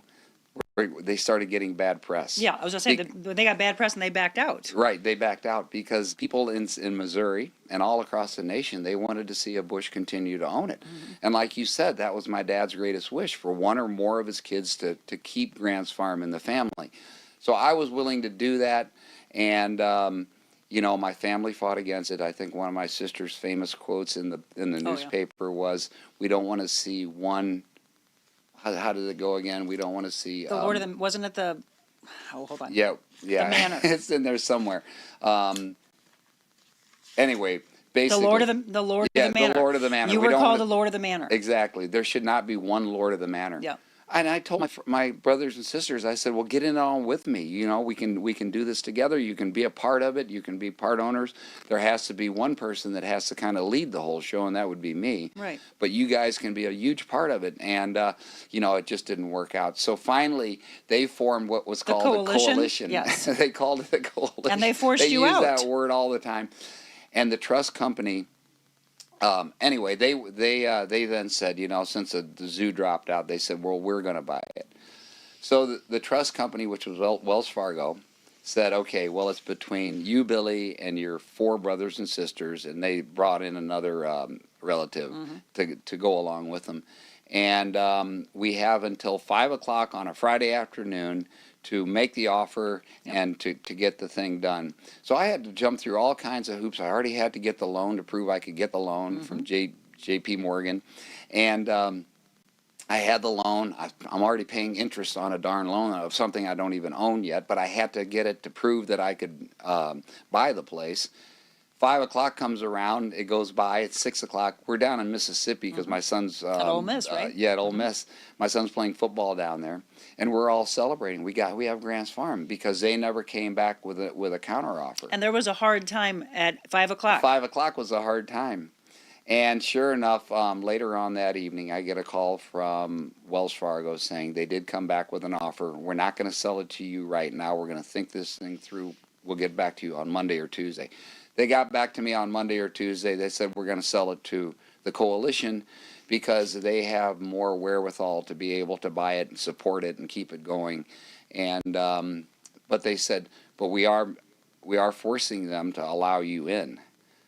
Speaker 2: they started getting bad press.
Speaker 1: Yeah, I was going to say, they got bad press and they backed out.
Speaker 2: Right, they backed out because people in Missouri and all across the nation, they wanted to see a Busch continue to own it. And like you said, that was my dad's greatest wish, for one or more of his kids to keep Grant's Farm in the family. So I was willing to do that, and my family fought against it. I think one of my sister's famous quotes in the newspaper was, "We don't want to see one." How did it go again? We don't want to see
Speaker 1: The Lord of the, wasn't it the? Oh, hold on.
Speaker 2: Yeah.
Speaker 1: The manor.
Speaker 2: It's in there somewhere. Anyway, basically,
Speaker 1: The Lord of the Lord of the Manor.
Speaker 2: The Lord of the Manor.
Speaker 1: You were called the Lord of the Manor.
Speaker 2: Exactly. There should not be one Lord of the Manor.
Speaker 1: Yeah.
Speaker 2: And I told my brothers and sisters, I said, well, get in on with me. We can do this together. You can be a part of it. You can be part owners. There has to be one person that has to kind of lead the whole show, and that would be me.
Speaker 1: Right.
Speaker 2: But you guys can be a huge part of it. And, it just didn't work out. So finally, they formed what was called the coalition.
Speaker 1: Yes.
Speaker 2: They called it the coalition.
Speaker 1: And they forced you out.
Speaker 2: They use that word all the time. And the trust company... anyway, they then said, since the zoo dropped out, they said, well, we're going to buy it. So the trust company, which was Wells Fargo, said, okay, well, it's between you, Billy, and your 4 brothers and sisters, and they brought in another relative to go along with them. And we have until 5 o'clock on a Friday afternoon to make the offer and to get the thing done. So I had to jump through all kinds of hoops. I already had to get the loan to prove I could get the loan from J.P. Morgan. And I had the loan. I'm already paying interest on a darn loan of something I don't even own yet, but I had to get it to prove that I could buy the place. 5 o'clock comes around, it goes by, it's 6 o'clock. We're down in Mississippi because my son's...
Speaker 1: at Ole Miss, right?
Speaker 2: At Ole Miss. My son's playing football down there, and we're all celebrating. We have Grant's Farm because they never came back with a counteroffer.
Speaker 1: And there was a hard time at 5 o'clock.
Speaker 2: 5 o'clock was a hard time. And sure enough, later on that evening, I get a call from Wells Fargo saying they did come back with an offer. We're not going to sell it to you right now. We're going to think this thing through. We'll get back to you on Monday or Tuesday. They got back to me on Monday or Tuesday. They said, we're going to sell it to the coalition because they have more wherewithal to be able to buy it and support it and keep it going. And but they said, but we are forcing them to allow you in.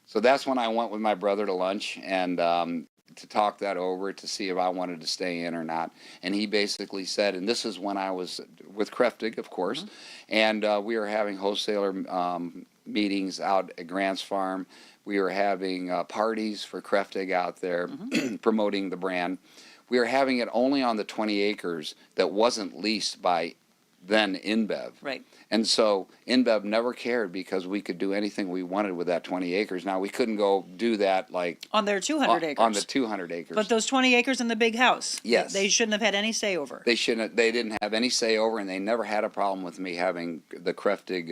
Speaker 2: So that's when I went with my brother to lunch and to talk that over to see if I wanted to stay in or not. And he basically said, and this is when I was with Kräftig, of course, and we were having wholesaler meetings out at Grant's Farm. We were having parties for Kräftig out there promoting the brand. We were having it only on the 20 acres that wasn't leased by then InBev.
Speaker 1: Right.
Speaker 2: And so InBev never cared because we could do anything we wanted with that 20 acres. Now, we couldn't go do that like...
Speaker 1: On their 200 acres.
Speaker 2: On the 200 acres.
Speaker 1: But those 20 acres in the big house.
Speaker 2: Yes.
Speaker 1: They shouldn't have had any say over.
Speaker 2: They didn't have any say over, and they never had a problem with me having the Kräftig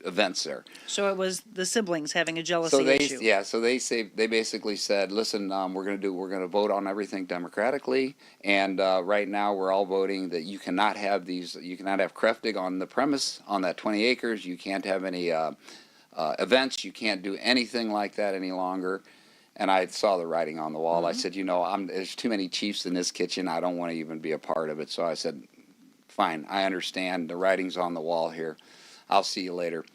Speaker 2: events there.
Speaker 1: So it was the siblings having a jealousy issue.
Speaker 2: Yeah, so they basically said, listen, we're going to vote on everything democratically, and right now we're all voting that you cannot have Kräftig on the premise on that 20 acres. You can't have any events. You can't do anything like that any longer. And I saw the writing on the wall. I said, there's too many chiefs in this kitchen. I don't want to even be a part of it. So I said, fine, I understand. The writing's on the wall here. I'll see you later.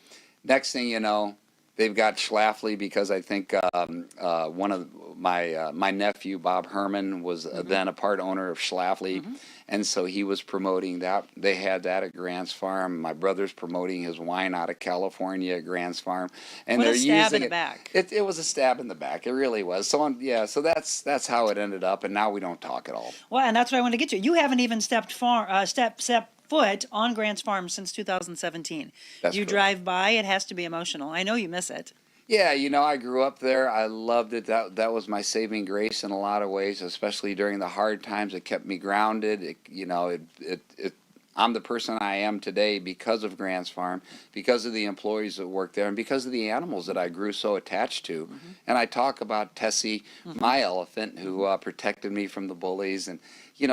Speaker 2: Next thing you know, they've got Schlafly because I think one of my nephew, Bob Herman, was then a part owner of Schlafly. And so he was promoting that. They had that at Grant's Farm. My brother's promoting his wine out of California at Grant's Farm. And
Speaker 1: What a
Speaker 2: they're
Speaker 1: stab
Speaker 2: using
Speaker 1: in the
Speaker 2: it.
Speaker 1: back.
Speaker 2: It was a stab in the back. It really was. So that's how it ended up. And now we don't talk at all.
Speaker 1: Well, and that's what I want to get to. You haven't even stepped foot on Grant's Farm since 2017.
Speaker 2: That's
Speaker 1: you
Speaker 2: correct.
Speaker 1: drive by, it has to be emotional. I know you miss it.
Speaker 2: Yeah, I grew up there. I loved it. That was my saving grace in a lot of ways, especially during the hard times. It kept me grounded. I'm the person I am today because of Grant's Farm, because of the employees that work there, and because of the animals that I grew so attached to. And I talk about Tessie, my elephant, who protected me from the bullies, and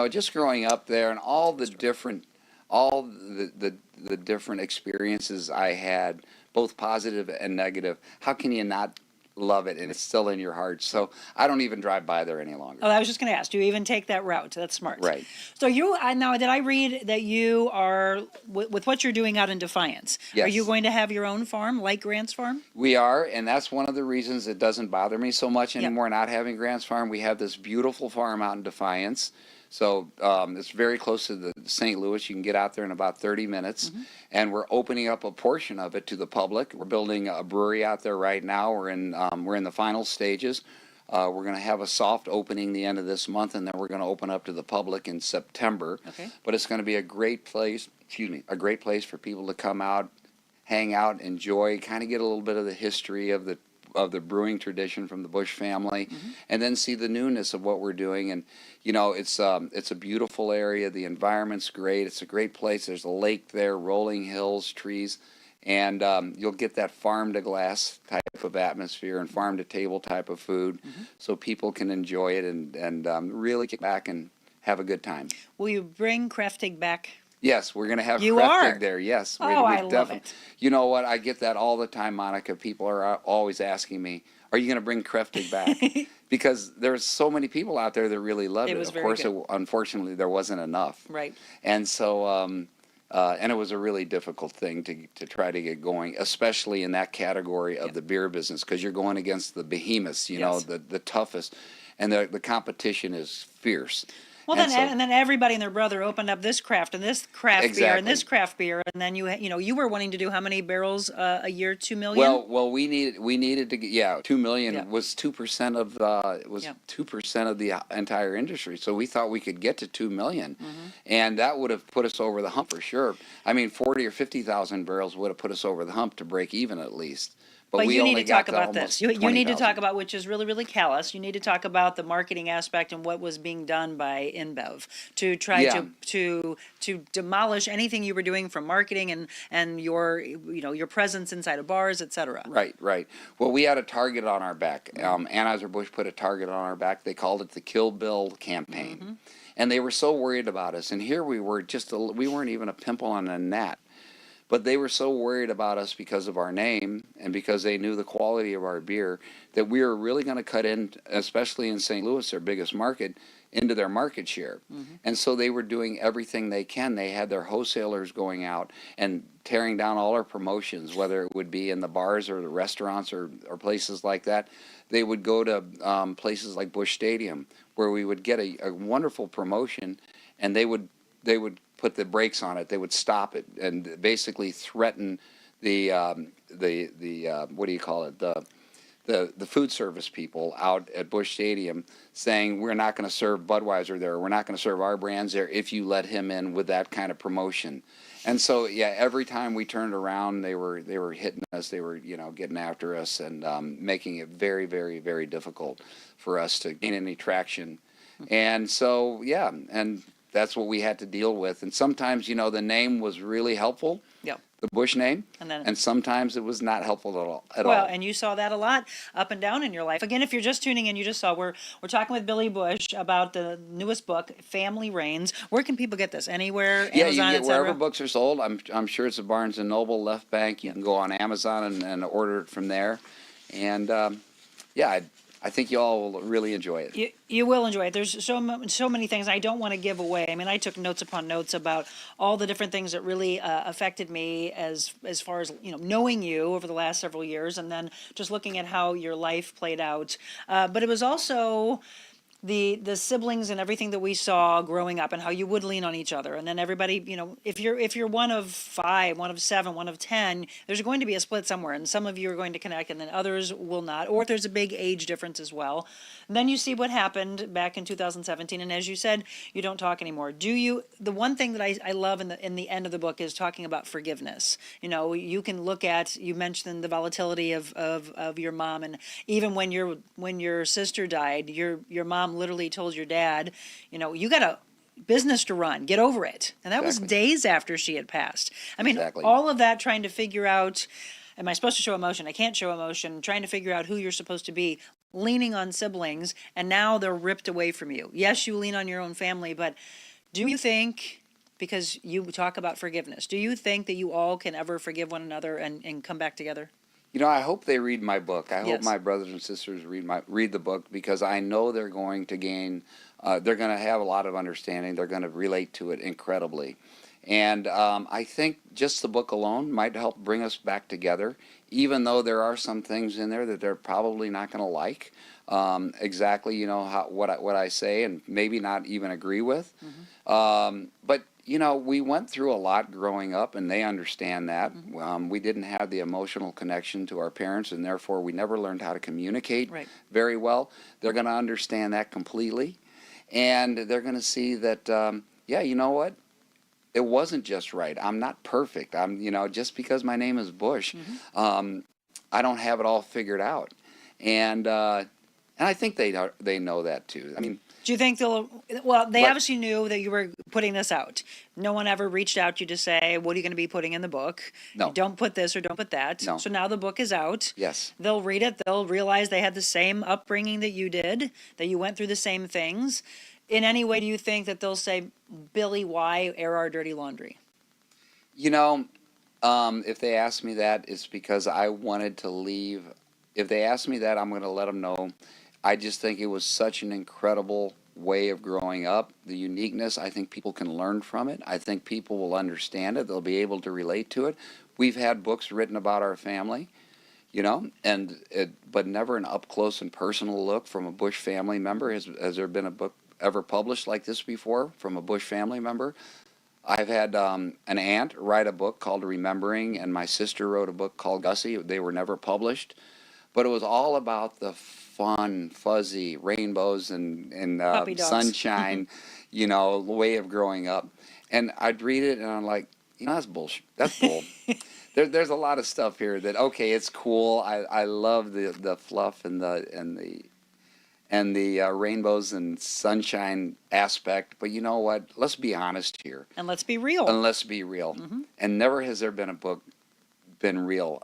Speaker 2: just growing up there and all the different experiences I had, both positive and negative. How can you not love it, and it's still in your heart. So I don't even drive by there any longer.
Speaker 1: Oh, I was just going to ask, do you even take that route? That's smart.
Speaker 2: Right.
Speaker 1: So now, did I read that you are, with what you're doing out in Defiance, are
Speaker 2: Yes.
Speaker 1: you going to have your own farm, like Grant's farm?
Speaker 2: We are, and that's one of the reasons it doesn't bother me so much
Speaker 1: Yep.
Speaker 2: anymore not having Grant's Farm. We have this beautiful farm out in Defiance. So it's very close to the St. Louis. You can get out there in about 30 minutes. And we're opening up a portion of it to the public. We're building a brewery out there right now. We're in the final stages. We're going to have a soft opening the end of this month, and then we're going to open up to the public in September.
Speaker 1: Okay.
Speaker 2: But it's going to be a great place, a great place for people to come out, hang out, enjoy, kind of get a little bit of the history of the brewing tradition from the Busch family, and then see the newness of what we're doing. And it's a beautiful area. The environment's great. It's a great place. There's a lake there, rolling hills, trees, and you'll get that farm to glass type of atmosphere and farm to table type of food, so people can enjoy it and really kick back and have a good time.
Speaker 1: Will you bring Craftig back?
Speaker 2: Yes, we're going to have
Speaker 1: You
Speaker 2: Craftig
Speaker 1: are?
Speaker 2: there. Yes.
Speaker 1: Oh, I love it.
Speaker 2: You know what? I get that all the time, Monica. People are always asking me, are you going to bring Craftig back? Because there's so many people out there that really love it.
Speaker 1: It was
Speaker 2: Of
Speaker 1: very
Speaker 2: course,
Speaker 1: good.
Speaker 2: unfortunately, there wasn't enough.
Speaker 1: Right.
Speaker 2: And so, and it was a really difficult thing to try to get going, especially in that category of the beer business, because you're going against the behemoths,
Speaker 1: Yes.
Speaker 2: the toughest, and the competition is fierce.
Speaker 1: Well, and then everybody and their brother opened up this craft and this craft beer
Speaker 2: Exactly.
Speaker 1: and this craft beer, and then you were wanting to do how many barrels a year? 2 million.
Speaker 2: Well, we needed to get 2 million
Speaker 1: Yeah.
Speaker 2: was 2% of
Speaker 1: Yeah.
Speaker 2: 2% of the entire industry. So we thought we could get to 2 million, and that would have put us over the hump for sure. I mean, 40 or 50,000 barrels would have put us over the hump to break even at least.
Speaker 1: But
Speaker 2: we
Speaker 1: you need
Speaker 2: only
Speaker 1: to talk
Speaker 2: got
Speaker 1: about
Speaker 2: almost
Speaker 1: this. You need to
Speaker 2: 20,000.
Speaker 1: talk about, which is really, really callous. You need to talk about the marketing aspect and what was being done by InBev to try
Speaker 2: Yeah.
Speaker 1: to demolish anything you were doing from marketing and your your presence inside of bars, etc.
Speaker 2: Right. Well, we had a target on our back. Anheuser Busch put a target on our back. They called it the Kill Bill campaign, and they were so worried about us. And here we were, we weren't even a pimple on a gnat, but they were so worried about us because of our name and because they knew the quality of our beer that we were really going to cut in, especially in St. Louis, their biggest market, into their market share. And so they were doing everything they can. They had their wholesalers going out and tearing down all our promotions, whether it would be in the bars or the restaurants or places like that. They would go to places like Busch Stadium, where we would get a wonderful promotion, and they would put the brakes on it. They would stop it and basically threaten the what do you call it, the food service people out at Busch Stadium, saying we're not going to serve Budweiser there, we're not going to serve our brands there if you let him in with that kind of promotion. And so every time we turned around, they were hitting us, they were getting after us and making it very, very, very difficult for us to gain any traction. And so and that's what we had to deal with. And sometimes the name was really helpful.
Speaker 1: Yep.
Speaker 2: The Busch name,
Speaker 1: And
Speaker 2: sometimes it was not helpful at all.
Speaker 1: Well, and you saw that a lot up and down in your life. Again, if you're just tuning in, you just saw we're talking with Billy Busch about the newest book, Family Reins. Where can people get this? Anywhere?
Speaker 2: Yeah,
Speaker 1: Amazon,
Speaker 2: you can get
Speaker 1: etc.?
Speaker 2: wherever books are sold. I'm sure it's a Barnes and Noble, Left Bank. You can go on Amazon and order it from there. And I think you all will really enjoy it.
Speaker 1: You will enjoy it. There's so many things I don't want to give away. I mean, I took notes upon notes about all the different things that really affected me as far as knowing you over the last several years, and then just looking at how your life played out. But it was also the siblings and everything that we saw growing up and how you would lean on each other. And then everybody, if you're one of 5, one of 7, one of 10, there's going to be a split somewhere. And some of you are going to connect and then others will not. Or if there's a big age difference as well. And then you see what happened back in 2017. And as you said, you don't talk anymore. The one thing that I love in the end of the book is talking about forgiveness. You can look at, you mentioned the volatility of your mom. And even when your sister died, your mom literally told your dad, you got a business to run, get over it. And that was days after she had passed. I mean, all of that trying to figure out, am I supposed to show emotion? I can't show emotion. Trying to figure out who you're supposed to be, leaning on siblings, and now they're ripped away from you. Yes, you lean on your own family, but do you think, because you talk about forgiveness, do you think that you all can ever forgive one another and come back together?
Speaker 2: You know, I hope they read my book. I hope
Speaker 1: Yes.
Speaker 2: my brothers and sisters read the book, because I know they're going to gain, they're going to have a lot of understanding. They're going to relate to it incredibly. And I think just the book alone might help bring us back together, even though there are some things in there that they're probably not going to like exactly, you know, what I say, and maybe not even agree with. But you know, we went through a lot growing up, and they understand that. We didn't have the emotional connection to our parents, and therefore we never learned how to communicate
Speaker 1: Right.
Speaker 2: very well. They're going to understand that completely, and they're going to see that, yeah, you know what? It wasn't just right. I'm not perfect. I'm, you know, just because my name is Bush, I don't have it all figured out, and I think they know that too. I mean,
Speaker 1: Do you think they'll? Well, they
Speaker 2: But-
Speaker 1: obviously knew that you were putting this out. No one ever reached out to you to say, "What are you going to be putting in the book?
Speaker 2: No.
Speaker 1: Don't put this or don't put that."
Speaker 2: No.
Speaker 1: So now the book is out.
Speaker 2: yes.
Speaker 1: They'll read it. They'll realize they had the same upbringing that you did. That you went through the same things. In any way, do you think that they'll say, "Billy, why air our dirty laundry"?
Speaker 2: You know, if they ask me that, it's because I wanted to leave. If they ask me that, I'm going to let them know. I just think it was such an incredible way of growing up. The uniqueness, I think people can learn from it. I think people will understand it. They'll be able to relate to it. We've had books written about our family, you know, but never an up close and personal look from a Bush family member. Has there been a book ever published like this before from a Bush family member? I've had an aunt write a book called Remembering, and my sister wrote a book called Gussie. They were never published, but it was all about the fun, fuzzy rainbows and
Speaker 1: Puppy dogs.
Speaker 2: sunshine, you know, way of growing up. And I'd read it, and I'm like, you know, that's bullshit. That's bull. There's a lot of stuff here that, okay, it's cool. I love the fluff and the rainbows and sunshine aspect. But you know what? Let's be honest here.
Speaker 1: And let's be real.
Speaker 2: And let's be real. And never has there been a book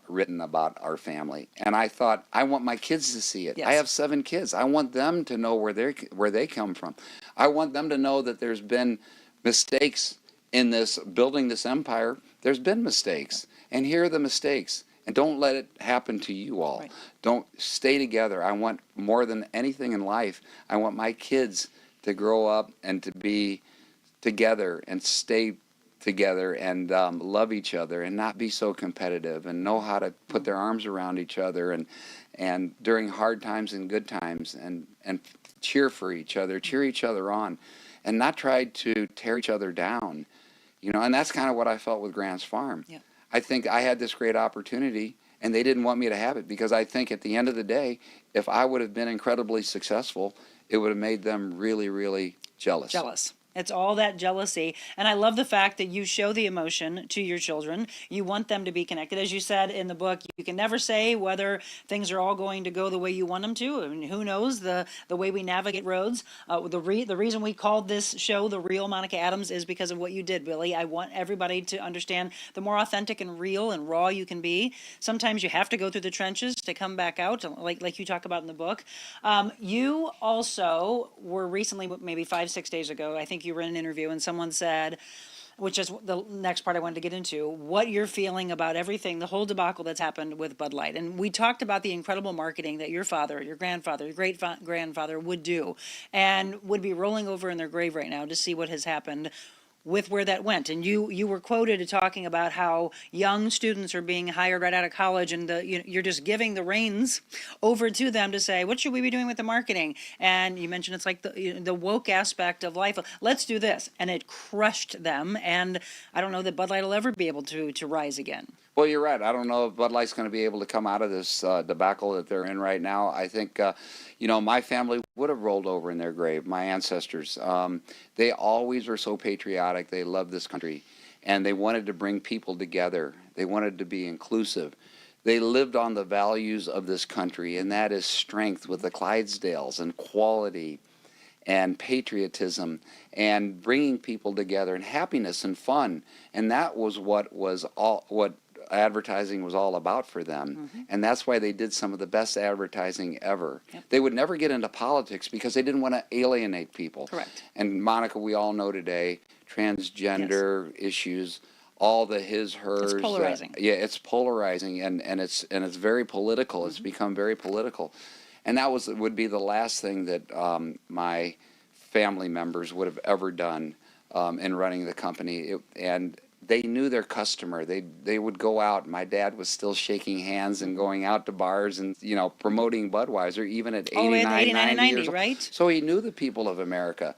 Speaker 2: written about our family. And I thought, I want my kids to see it.
Speaker 1: Yes.
Speaker 2: I have 7 kids. I want them to know where they come from. I want them to know that there's been mistakes in this building this empire. There's been mistakes, and here are the mistakes. And don't let it happen to you all.
Speaker 1: Right.
Speaker 2: Don't stay together. I want, more than anything in life, I want my kids to grow up and to be together and stay together and love each other and not be so competitive and know how to put their arms around each other and during hard times and good times and cheer for each other, cheer each other on, and not try to tear each other down. You know, and that's kind of what I felt with Grant's Farm.
Speaker 1: Yeah.
Speaker 2: I think I had this great opportunity, and they didn't want me to have it, because I think at the end of the day, if I would have been incredibly successful, it would have made them really, really jealous.
Speaker 1: Jealous. It's all that jealousy. And I love the fact that you show the emotion to your children. You want them to be connected. As you said in the book, you can never say whether things are all going to go the way you want them to. I mean, who knows the way we navigate roads. The reason we called this show The Real Monica Adams is because of what you did, Billy. I want everybody to understand the more authentic and real and raw you can be. Sometimes you have to go through the trenches to come back out, like you talk about in the book. You also were recently, maybe 5-6 days ago, I think you were in an interview, and someone said, which is the next part I wanted to get into, what you're feeling about everything, the whole debacle that's happened with Bud Light. And we talked about the incredible marketing that your father, your grandfather, your great-grandfather would do, and would be rolling over in their grave right now to see what has happened with where that went. And you were quoted talking about how young students are being hired right out of college, and you're just giving the reins over to them to say, what should we be doing with the marketing? And you mentioned it's like the woke aspect of life. Let's do this. And it crushed them. And I don't know that Bud Light will ever be able to rise again.
Speaker 2: Well, you're right. I don't know if Bud Light's going to be able to come out of this debacle that they're in right now. I think, my family would have rolled over in their grave, my ancestors. They always were so patriotic. They loved this country, and they wanted to bring people together. They wanted to be inclusive. They lived on the values of this country, and that is strength with the Clydesdales and quality and patriotism and bringing people together and happiness and fun. And that was what advertising was all about for them. And that's why they did some of the best advertising ever.
Speaker 1: Yep.
Speaker 2: They would never get into politics because they didn't want to alienate people.
Speaker 1: Correct.
Speaker 2: And Monica, we all know today, transgender issues, all the his, hers.
Speaker 1: It's polarizing.
Speaker 2: Yeah, it's polarizing, and it's very political. It's become very political, and that would be the last thing that my family members would have ever done in running the company. And they knew their customer. They would go out. My dad was still shaking hands and going out to bars and promoting Budweiser even at 89, 90 years old.
Speaker 1: right?
Speaker 2: So he knew the people of America.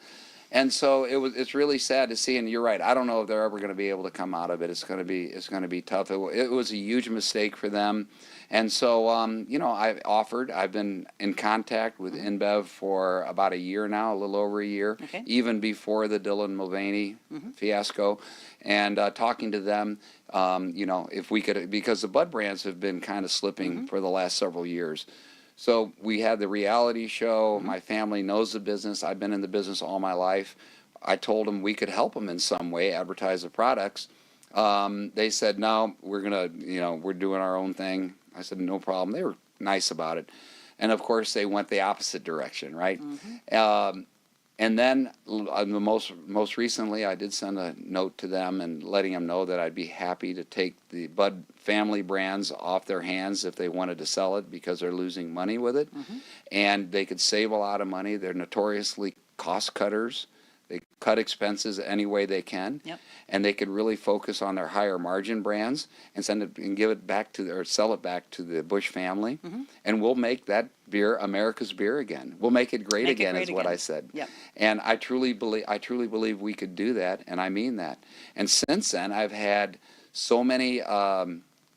Speaker 2: And so it's really sad to see, and you're right. I don't know if they're ever going to be able to come out of it. It's going to be tough. It was a huge mistake for them, and so I've been in contact with InBev for about a year now, a little over a year, even before the Dylan Mulvaney fiasco, and talking to them, if we could, because the Bud brands have been kind of slipping for the last several years. So we had the reality show. My family knows the business. I've been in the business all my life. I told them we could help them in some way, advertise the products. They said, no, we're we're doing our own thing. I said, no problem. They were nice about it. And of course, they went the opposite direction, right? And then most recently, I did send a note to them and letting them know that I'd be happy to take the Bud family brands off their hands if they wanted to sell it because they're losing money with it. And they could save a lot of money. They're notoriously cost cutters. They cut expenses any way they can. And they could really focus on their higher margin brands and send it and give it back to or sell it back to the Busch family. And we'll make that beer America's beer again. We'll make it great again, is what I said. And I truly believe we could do that, and I mean that. And since then, I've had so many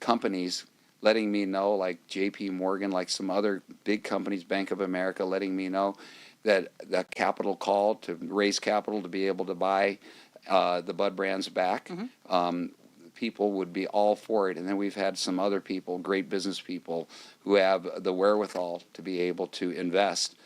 Speaker 2: companies letting me know, like J.P. Morgan, like some other big companies, Bank of America, letting me know that the capital call to raise capital to be able to buy the Bud brands back. People would be all for it. And then we've had some other people, great business people, who have the wherewithal to be able to invest,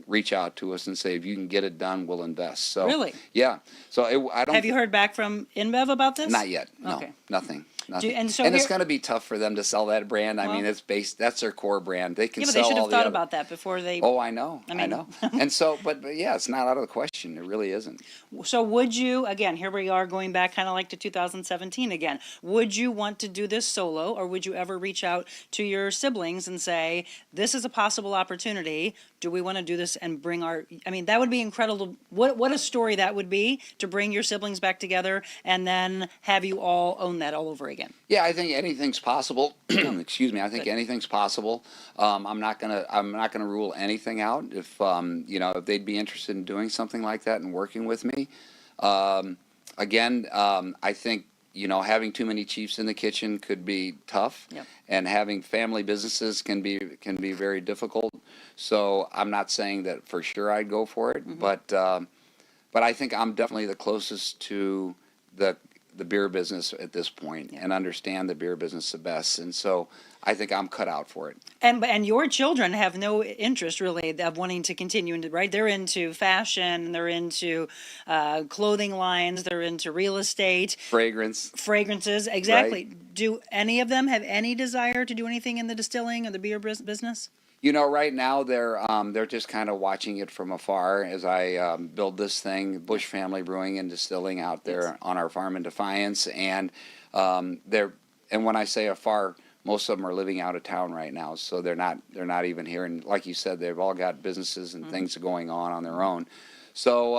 Speaker 2: reach out to us and say, if you can get it done, we'll invest. So
Speaker 1: Really?
Speaker 2: Yeah. So I don't.
Speaker 1: Have you heard back from InBev about this?
Speaker 2: Not yet. No.
Speaker 1: Okay.
Speaker 2: Nothing.
Speaker 1: And so
Speaker 2: it's going to be tough for them to sell that brand. I mean, that's their core brand. They can
Speaker 1: Yeah, but
Speaker 2: sell
Speaker 1: they should
Speaker 2: all
Speaker 1: have
Speaker 2: the
Speaker 1: thought
Speaker 2: other.
Speaker 1: about that before they.
Speaker 2: Oh, I know.
Speaker 1: I
Speaker 2: I
Speaker 1: mean-
Speaker 2: know. And so, but yeah, it's not out of the question. It really isn't.
Speaker 1: So would you, again, here we are going back kind of like to 2017 again, would you want to do this solo, or would you ever reach out to your siblings and say, this is a possible opportunity, do we want to do this and bring that would be incredible. What a story that would be to bring your siblings back together and then have you all own that all over again.
Speaker 2: Yeah, I think anything's possible. Excuse me. I think anything's possible. I'm not gonna rule anything out. If if they'd be interested in doing something like that and working with me. Again, I think having too many chiefs in the kitchen could be tough, and having family businesses can be very difficult. So I'm not saying that for sure I'd go for it, but I think I'm definitely the closest to the beer business at this point and understand the beer business the best. And so I think I'm cut out for it.
Speaker 1: And your children have no interest really of wanting to continue into, right? They're into fashion, they're into clothing lines, they're into real estate. Fragrances, exactly.
Speaker 2: Right.
Speaker 1: Do any of them have any desire to do anything in the distilling or the beer business?
Speaker 2: Right now they're just kind of watching it from afar as I build this thing, Busch Family Brewing and Distilling out there on our farm in Defiance, and when I say afar, most of them are living out of town right now, so they're not even here. And like you said, they've all got businesses and things going on their own. So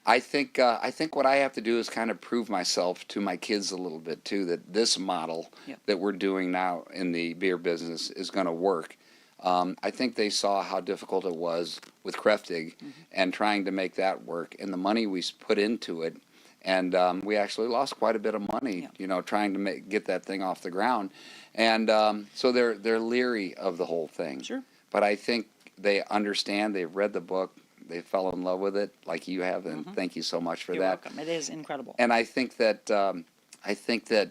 Speaker 2: I think what I have to do is kind of prove myself to my kids a little bit too, that this model that we're doing now in the beer business is going to work. I think they saw how difficult it was with Kräftig and trying to make that work, and the money we put into it, and we actually lost quite a bit of money, trying to get that thing off the ground, and so they're leery of the whole thing.
Speaker 1: Sure.
Speaker 2: But I think they understand. They've read the book. They fell in love with it, like you have, and thank you so much for
Speaker 1: You're
Speaker 2: that.
Speaker 1: welcome. It is incredible.
Speaker 2: And I think that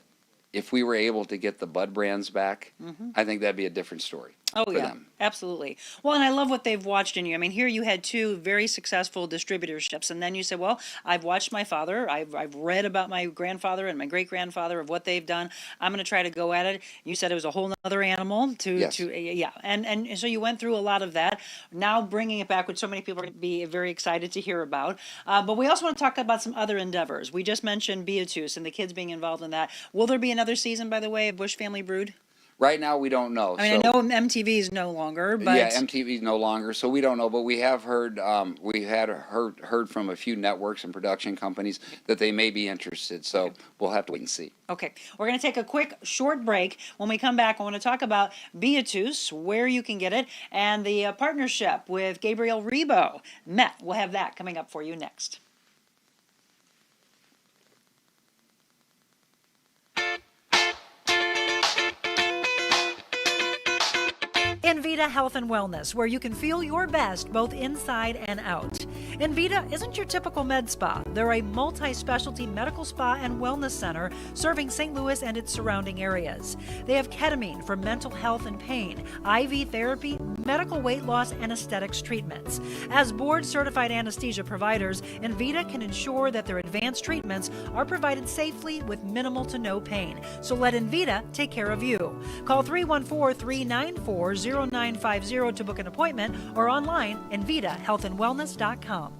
Speaker 2: if we were able to get the Bud brands back, I think that'd be a different story.
Speaker 1: Oh,
Speaker 2: for
Speaker 1: yeah,
Speaker 2: them.
Speaker 1: absolutely. Well, and I love what they've watched in you. I mean, here you had two very successful distributorships, and then you said, well, I've watched my father, I've read about my grandfather and my great-grandfather of what they've done. I'm going to try to go at it. You said it was a whole other animal
Speaker 2: Yes.
Speaker 1: yeah. And so you went through a lot of that. Now bringing it back, which so many people are going to be very excited to hear about. But we also want to talk about some other endeavors. We just mentioned Beatrice and the kids being involved in that. Will there be another season, by the way, of Bush Family Brood?
Speaker 2: Right now, we don't know.
Speaker 1: I mean, I know MTV is no longer, but
Speaker 2: Yeah, MTV's no longer, so we don't know. But we have heard, we had heard from a few networks and production companies that they may be interested. So we'll have to wait and see.
Speaker 1: okay, we're going to take a quick short break. When we come back, I want to talk about Beatrice, where you can get it, and the partnership with Gabriel Rebo. We'll have that coming up for you next. Envita Health and Wellness, where you can feel your best both inside and out. Envita isn't your typical med spa. They're a multi-specialty medical spa and wellness center serving St. Louis and its surrounding areas. They have ketamine for mental health and pain, IV therapy, medical weight loss, and aesthetics treatments. As board-certified anesthesia providers, Envita can ensure that their advanced treatments are provided safely with minimal to no pain. So let Envita take care of you. Call 314-394-0950 to book an appointment or online envitahealthandwellness.com.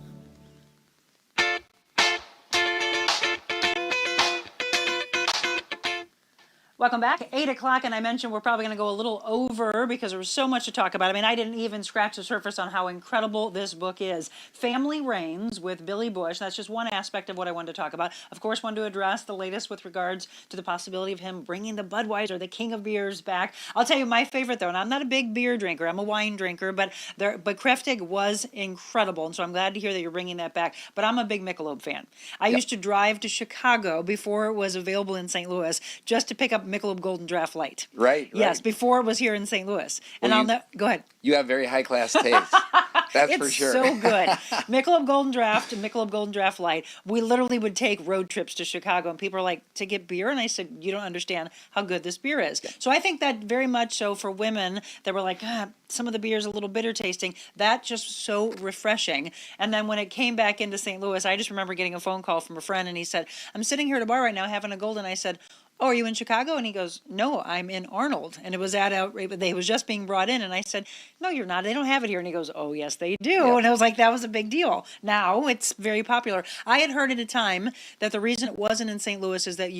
Speaker 1: Welcome back. 8 o'clock, and I mentioned we're probably going to go a little over because there was so much to talk about. I mean, I didn't even scratch the surface on how incredible this book is. Family Reins with Billy Busch. That's just one aspect of what I wanted to talk about. Of course, wanted to address the latest with regards to the possibility of him bringing the Budweiser, the king of beers, back. I'll tell you my favorite, though, and I'm not a big beer drinker. I'm a wine drinker, but Kräftig was incredible, and so I'm glad to hear that you're bringing that back. But I'm a big Michelob fan. I used to drive to Chicago before it was available in St. Louis just to pick up Michelob Golden Draft Light.
Speaker 2: Right.
Speaker 1: Yes, before it was here in St. Louis. And
Speaker 2: Well,
Speaker 1: go ahead.
Speaker 2: You have very high class taste. That's for sure.
Speaker 1: It's so good. Michelob Golden Draft and Michelob Golden Draft Light. We literally would take road trips to Chicago, and people are like, to get beer? And I said, you don't understand how good this beer is. So I think that very much so for women that were like, some of the beer is a little bitter tasting. That just so refreshing. And then when it came back into St. Louis, I just remember getting a phone call from a friend, and he said, I'm sitting here at a bar right now having a Golden. I said, oh, are you in Chicago? And he goes, no, I'm in Arnold. And it was it was just being brought in. And I said, no, you're not. They don't have it here. And he goes, oh, yes, they do. Yeah. And I was like, that was a big deal. Now it's very popular. I had heard at a time that the reason it wasn't in St. Louis is that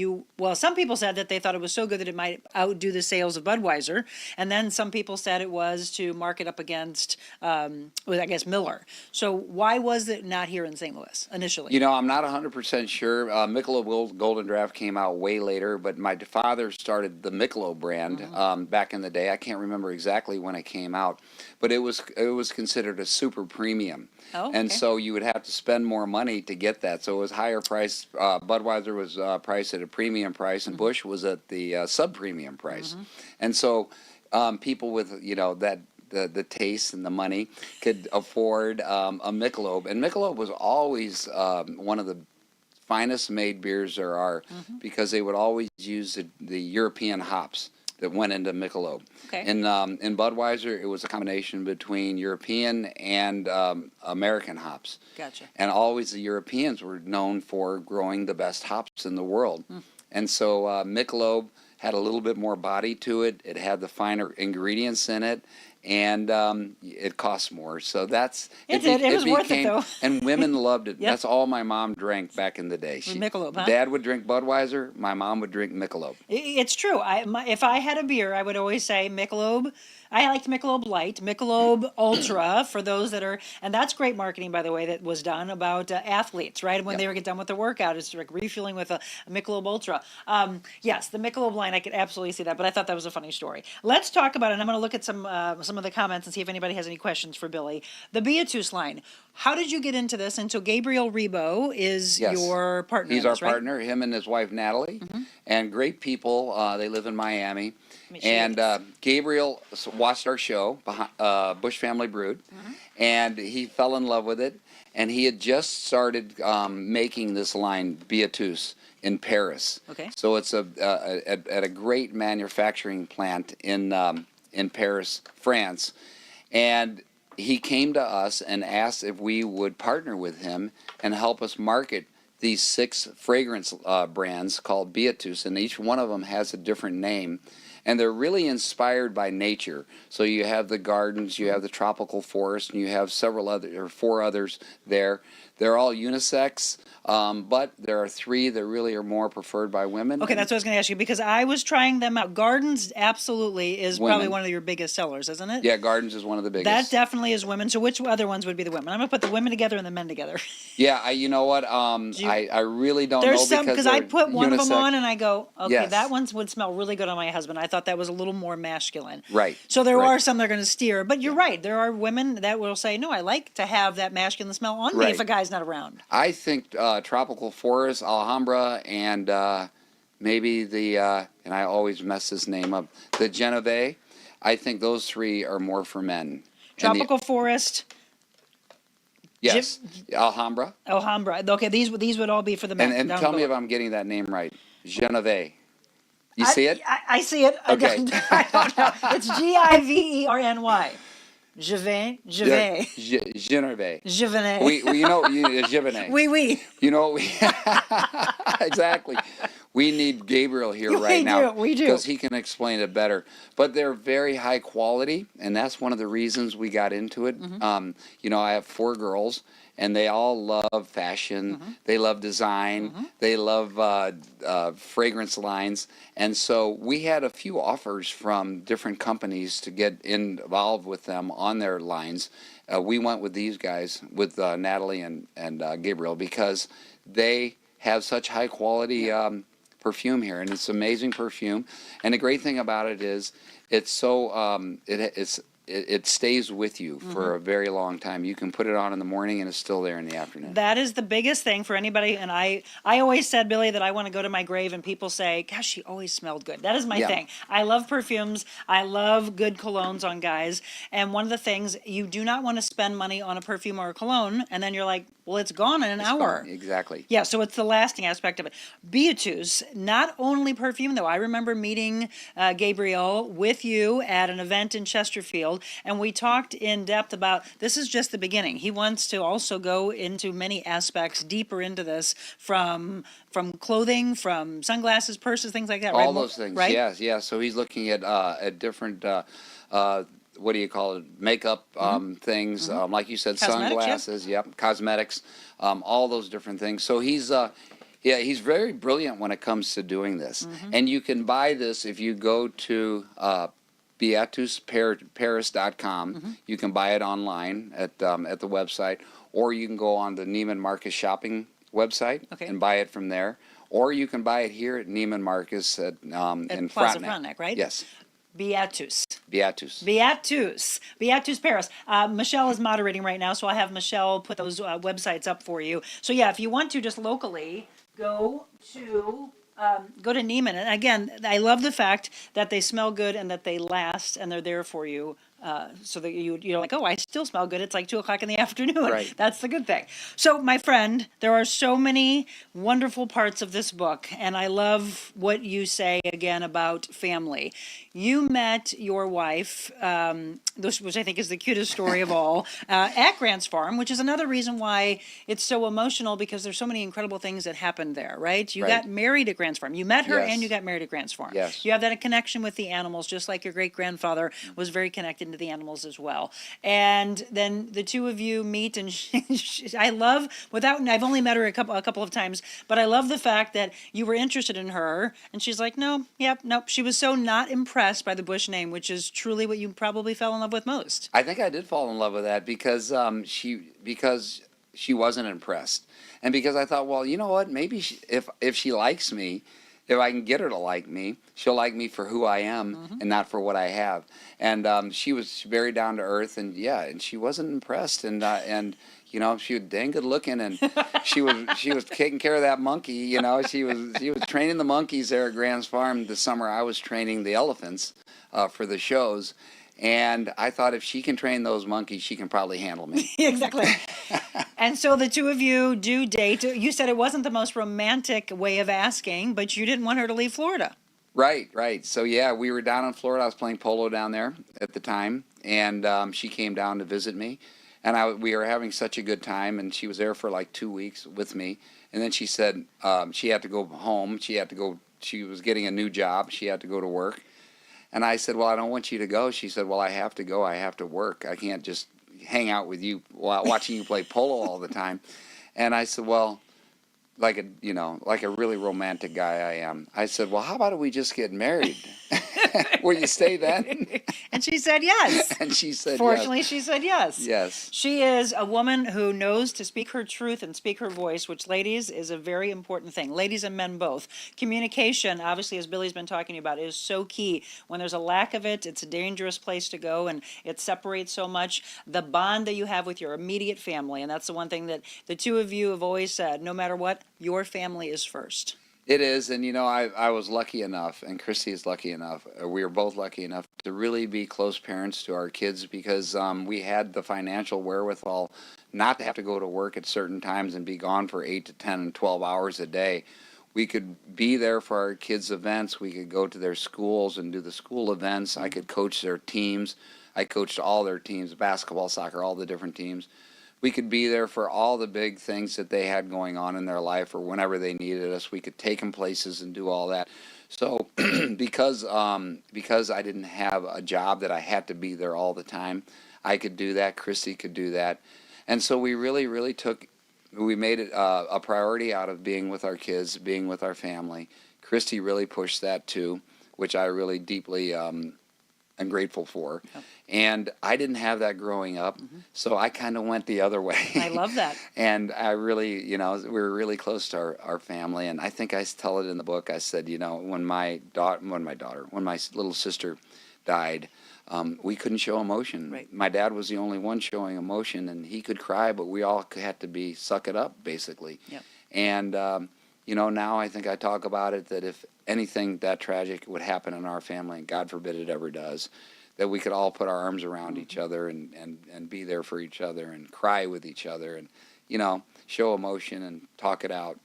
Speaker 1: some people said that they thought it was so good that it might outdo the sales of Budweiser. And then some people said it was to mark it up against, I guess, Miller. So why was it not here in St. Louis initially?
Speaker 2: You know, I'm not 100% sure. Michelob Golden Draft came out way later, but my father started the Michelob brand back in the day. I can't remember exactly when it came out, but it was considered a super premium.
Speaker 1: Oh, okay.
Speaker 2: And so you would have to spend more money to get that. So it was higher price. Budweiser was priced at a premium price, and Busch was at the sub-premium price. And so people with, the taste and the money could afford a Michelob. And Michelob was always one of the finest made beers there are, because they would always use the European hops that went into Michelob.
Speaker 1: Okay.
Speaker 2: In Budweiser, it was a combination between European and American hops.
Speaker 1: Gotcha.
Speaker 2: And always the Europeans were known for growing the best hops in the world. And so Michelob had a little bit more body to it. It had the finer ingredients in it. And it costs more, so that's
Speaker 1: it was worth it, though.
Speaker 2: And women loved it.
Speaker 1: Yep.
Speaker 2: That's all my mom drank back in the day.
Speaker 1: Michelob, huh?
Speaker 2: Dad would drink Budweiser. My mom would drink Michelob.
Speaker 1: It's true. If I had a beer, I would always say Michelob. I liked Michelob Light, Michelob Ultra for those that are, and that's great marketing, by the way, that was done about athletes, right? When they were get done with the workout, it's like refueling with a Michelob Ultra. Yes, the Michelob line, I could absolutely see that, but I thought that was a funny story. Let's talk about it, and I'm going to look at some of the comments and see if anybody has any questions for Billy. The Beatrice line. How did you get into this? And so Gabriel Rebo is your partner.
Speaker 2: He's our partner, him and his wife, Natalie, and great people. They live in Miami. And Gabriel watched our show, Bush Family Brood, and he fell in love with it. And he had just started making this line, Beatrice, in Paris.
Speaker 1: Okay.
Speaker 2: So it's at a great manufacturing plant in in Paris, France, and he came to us and asked if we would partner with him and help us market these 6 fragrance brands called Beatus, and each one of them has a different name. And they're really inspired by nature. So you have the gardens, you have the tropical forest, and you have 4 others there. They're all unisex, but there are 3 that really are more preferred by women.
Speaker 1: Okay, that's what I was going to ask you, because I was trying them out. Gardens absolutely is probably
Speaker 2: Women.
Speaker 1: one of your biggest sellers, isn't it?
Speaker 2: Yeah, Gardens is one of the biggest.
Speaker 1: That definitely is women. So which other ones would be the women? I'm going to put the women together and the men together.
Speaker 2: Yeah, you know what? I really don't know
Speaker 1: There's some,
Speaker 2: because
Speaker 1: I
Speaker 2: they're
Speaker 1: put one of them
Speaker 2: unisex.
Speaker 1: on and I go, okay,
Speaker 2: Yes.
Speaker 1: that one would smell really good on my husband. I thought that was a little more masculine.
Speaker 2: Right,
Speaker 1: So there
Speaker 2: right.
Speaker 1: are some that are going to steer, but you're right. There are women that will say, no, I like to have that masculine smell on me
Speaker 2: Right.
Speaker 1: if a guy's not around.
Speaker 2: I think tropical forest, Alhambra, and maybe the and I always mess this name up, the Genevieve. I think those 3 are more for men. And
Speaker 1: Tropical forest,
Speaker 2: yes, Alhambra.
Speaker 1: Alhambra. Okay, these would all be for the men.
Speaker 2: And
Speaker 1: down
Speaker 2: tell me
Speaker 1: below.
Speaker 2: if I'm getting that name right. Genevieve. You see it?
Speaker 1: I see it.
Speaker 2: Okay.
Speaker 1: I don't know. It's Giverny. Genevieve.
Speaker 2: Genevieve.
Speaker 1: Genevieve.
Speaker 2: We you know Genevieve.
Speaker 1: Oui.
Speaker 2: You know we exactly. We need Gabriel here
Speaker 1: We
Speaker 2: right now
Speaker 1: do, we do.
Speaker 2: because he can explain it better. But they're very high quality, and that's one of the reasons we got into it.
Speaker 1: Mm-hmm.
Speaker 2: You know, I have 4 girls, and they all love fashion.
Speaker 1: Mm-hmm.
Speaker 2: They love design. They love fragrance lines. And so we had a few offers from different companies to get involved with them on their lines. We went with these guys, with Natalie and Gabriel, because they have such high quality perfume here, and it's amazing perfume. And the great thing about it is it's so it stays with you for a very long time. You can put it on in the morning and it's still there in the afternoon.
Speaker 1: That is the biggest thing for anybody. And I always said, Billy, that I want to go to my grave and people say, gosh, she always smelled good. That is my
Speaker 2: Yeah.
Speaker 1: thing. I love perfumes. I love good colognes on guys. And one of the things, you do not want to spend money on a perfume or a cologne, and then you're like, well, it's gone in an hour.
Speaker 2: Gone. Exactly.
Speaker 1: Yeah, so it's the lasting aspect of it. Beatus, not only perfume, though. I remember meeting Gabriel with you at an event in Chesterfield, and we talked in depth about this is just the beginning. He wants to also go into many aspects deeper into this, from clothing, from sunglasses, purses, things like that.
Speaker 2: All
Speaker 1: right?
Speaker 2: those things.
Speaker 1: Right?
Speaker 2: Yes, yes. So he's looking at different. What do you call it? Makeup things, like you said,
Speaker 1: Cosmetics,
Speaker 2: sunglasses. Yep, cosmetics. All those different things. So he's he's very brilliant when it comes to doing this. And you can buy this if you go to beatusparis.com. You can buy it online at the website, or you can go on the Neiman Marcus shopping website and buy it from there. Or you can buy it here at Neiman Marcus in
Speaker 1: Plaza
Speaker 2: Frontenac.
Speaker 1: Frontenac, right?
Speaker 2: Yes.
Speaker 1: Beatus.
Speaker 2: Beatus.
Speaker 1: Beatus Paris. Michelle is moderating right now, so I'll have Michelle put those websites up for you. So yeah, if you want to just locally go to Neiman. And again, I love the fact that they smell good and that they last and they're there for you. So that you're like, oh, I still smell good. It's like 2:00 in the afternoon.
Speaker 2: Right.
Speaker 1: That's the good thing. So, my friend, there are so many wonderful parts of this book, and I love what you say again about family. You met your wife, which I think is the cutest story of all, at Grant's Farm, which is another reason why it's so emotional, because there's so many incredible things that happened there, right? You got married at Grant's Farm. You met her
Speaker 2: Yes.
Speaker 1: and you got married at Grant's Farm.
Speaker 2: Yes.
Speaker 1: You have that connection with the animals, just like your great-grandfather was very connected to the animals as well. And then the two of you meet, and I love, I've only met her a couple of times, but I love the fact that you were interested in her, and she's like, nope. She was so not impressed by the Busch name, which is truly what you probably fell in love with most.
Speaker 2: I think I did fall in love with that because she wasn't impressed, and because I thought, well, you know what? Maybe if she likes me, if I can get her to like me, she'll like me for who I am and not for what I have. And she was very down to earth, and she wasn't impressed, and you know, she was dang good looking, and she was taking care of that monkey. You know, she was training the monkeys there at Grant's Farm this summer. I was training the elephants for the shows. And I thought, if she can train those monkeys, she can probably handle me.
Speaker 1: Exactly. And so the two of you do date. You said it wasn't the most romantic way of asking, but you didn't want her to leave Florida.
Speaker 2: Right, right. So yeah, we were down in Florida. I was playing polo down there at the time, and she came down to visit me, and we were having such a good time. And she was there for like 2 weeks with me, and then she said she had to go home. She had to go. She was getting a new job. She had to go to work, and I said, "Well, I don't want you to go." She said, "Well, I have to go. I have to work. I can't just hang out with you while watching you play polo all the time." And I said, "Well." Like a really romantic guy I am. I said, well, how about if we just get married? Will you stay then?
Speaker 1: And she said yes.
Speaker 2: And she said
Speaker 1: Fortunately,
Speaker 2: yes.
Speaker 1: she said yes.
Speaker 2: Yes.
Speaker 1: She is a woman who knows to speak her truth and speak her voice, which, ladies, is a very important thing. Ladies and men both. Communication, obviously, as Billy's been talking about, is so key. When there's a lack of it, it's a dangerous place to go, and it separates so much. The bond that you have with your immediate family, and that's the one thing that the two of you have always said, no matter what, your family is first.
Speaker 2: It is, and I was lucky enough, and Christy is lucky enough, we were both lucky enough to really be close parents to our kids because we had the financial wherewithal not to have to go to work at certain times and be gone for 8 to 10 and 12 hours a day. We could be there for our kids' events. We could go to their schools and do the school events. I could coach their teams. I coached all their teams, basketball, soccer, all the different teams. We could be there for all the big things that they had going on in their life or whenever they needed us. We could take them places and do all that. So because I didn't have a job that I had to be there all the time, I could do that. Christy could do that. And so we really we made it a priority out of being with our kids, being with our family. Christy really pushed that too, which I really deeply am grateful for. Yep. And I didn't have that growing up, so I kind of went the other way.
Speaker 1: I love that.
Speaker 2: And I really, we were really close to our family. And I think I tell it in the book. I said, when my little sister died, we couldn't show emotion.
Speaker 1: Right.
Speaker 2: My dad was the only one showing emotion, and he could cry, but we all had to suck it up, basically.
Speaker 1: Yep.
Speaker 2: And, now I think I talk about it that if anything that tragic would happen in our family, and God forbid it ever does, that we could all put our arms around each other and be there for each other and cry with each other and, show emotion and talk it out.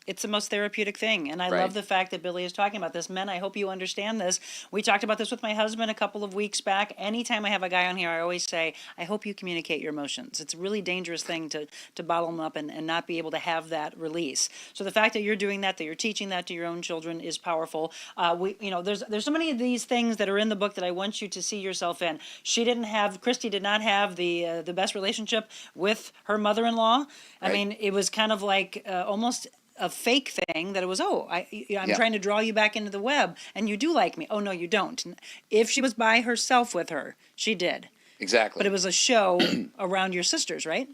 Speaker 1: It's the most therapeutic thing, and I
Speaker 2: Right.
Speaker 1: love the fact that Billy is talking about this. Men, I hope you understand this. We talked about this with my husband a couple of weeks back. Anytime I have a guy on here, I always say, I hope you communicate your emotions. It's a really dangerous thing to bottle them up and not be able to have that release. So the fact that you're doing that you're teaching that to your own children is powerful. There's so many of these things that are in the book that I want you to see yourself in. Christy did not have the best relationship with her mother-in-law. I
Speaker 2: Right.
Speaker 1: mean, it was kind of like almost a fake thing that it was, I'm
Speaker 2: Yeah.
Speaker 1: trying to draw you back into the web and you do like me. Oh, no, you don't. If she was by herself with her, she did.
Speaker 2: Exactly.
Speaker 1: But it was a show around your sisters, right?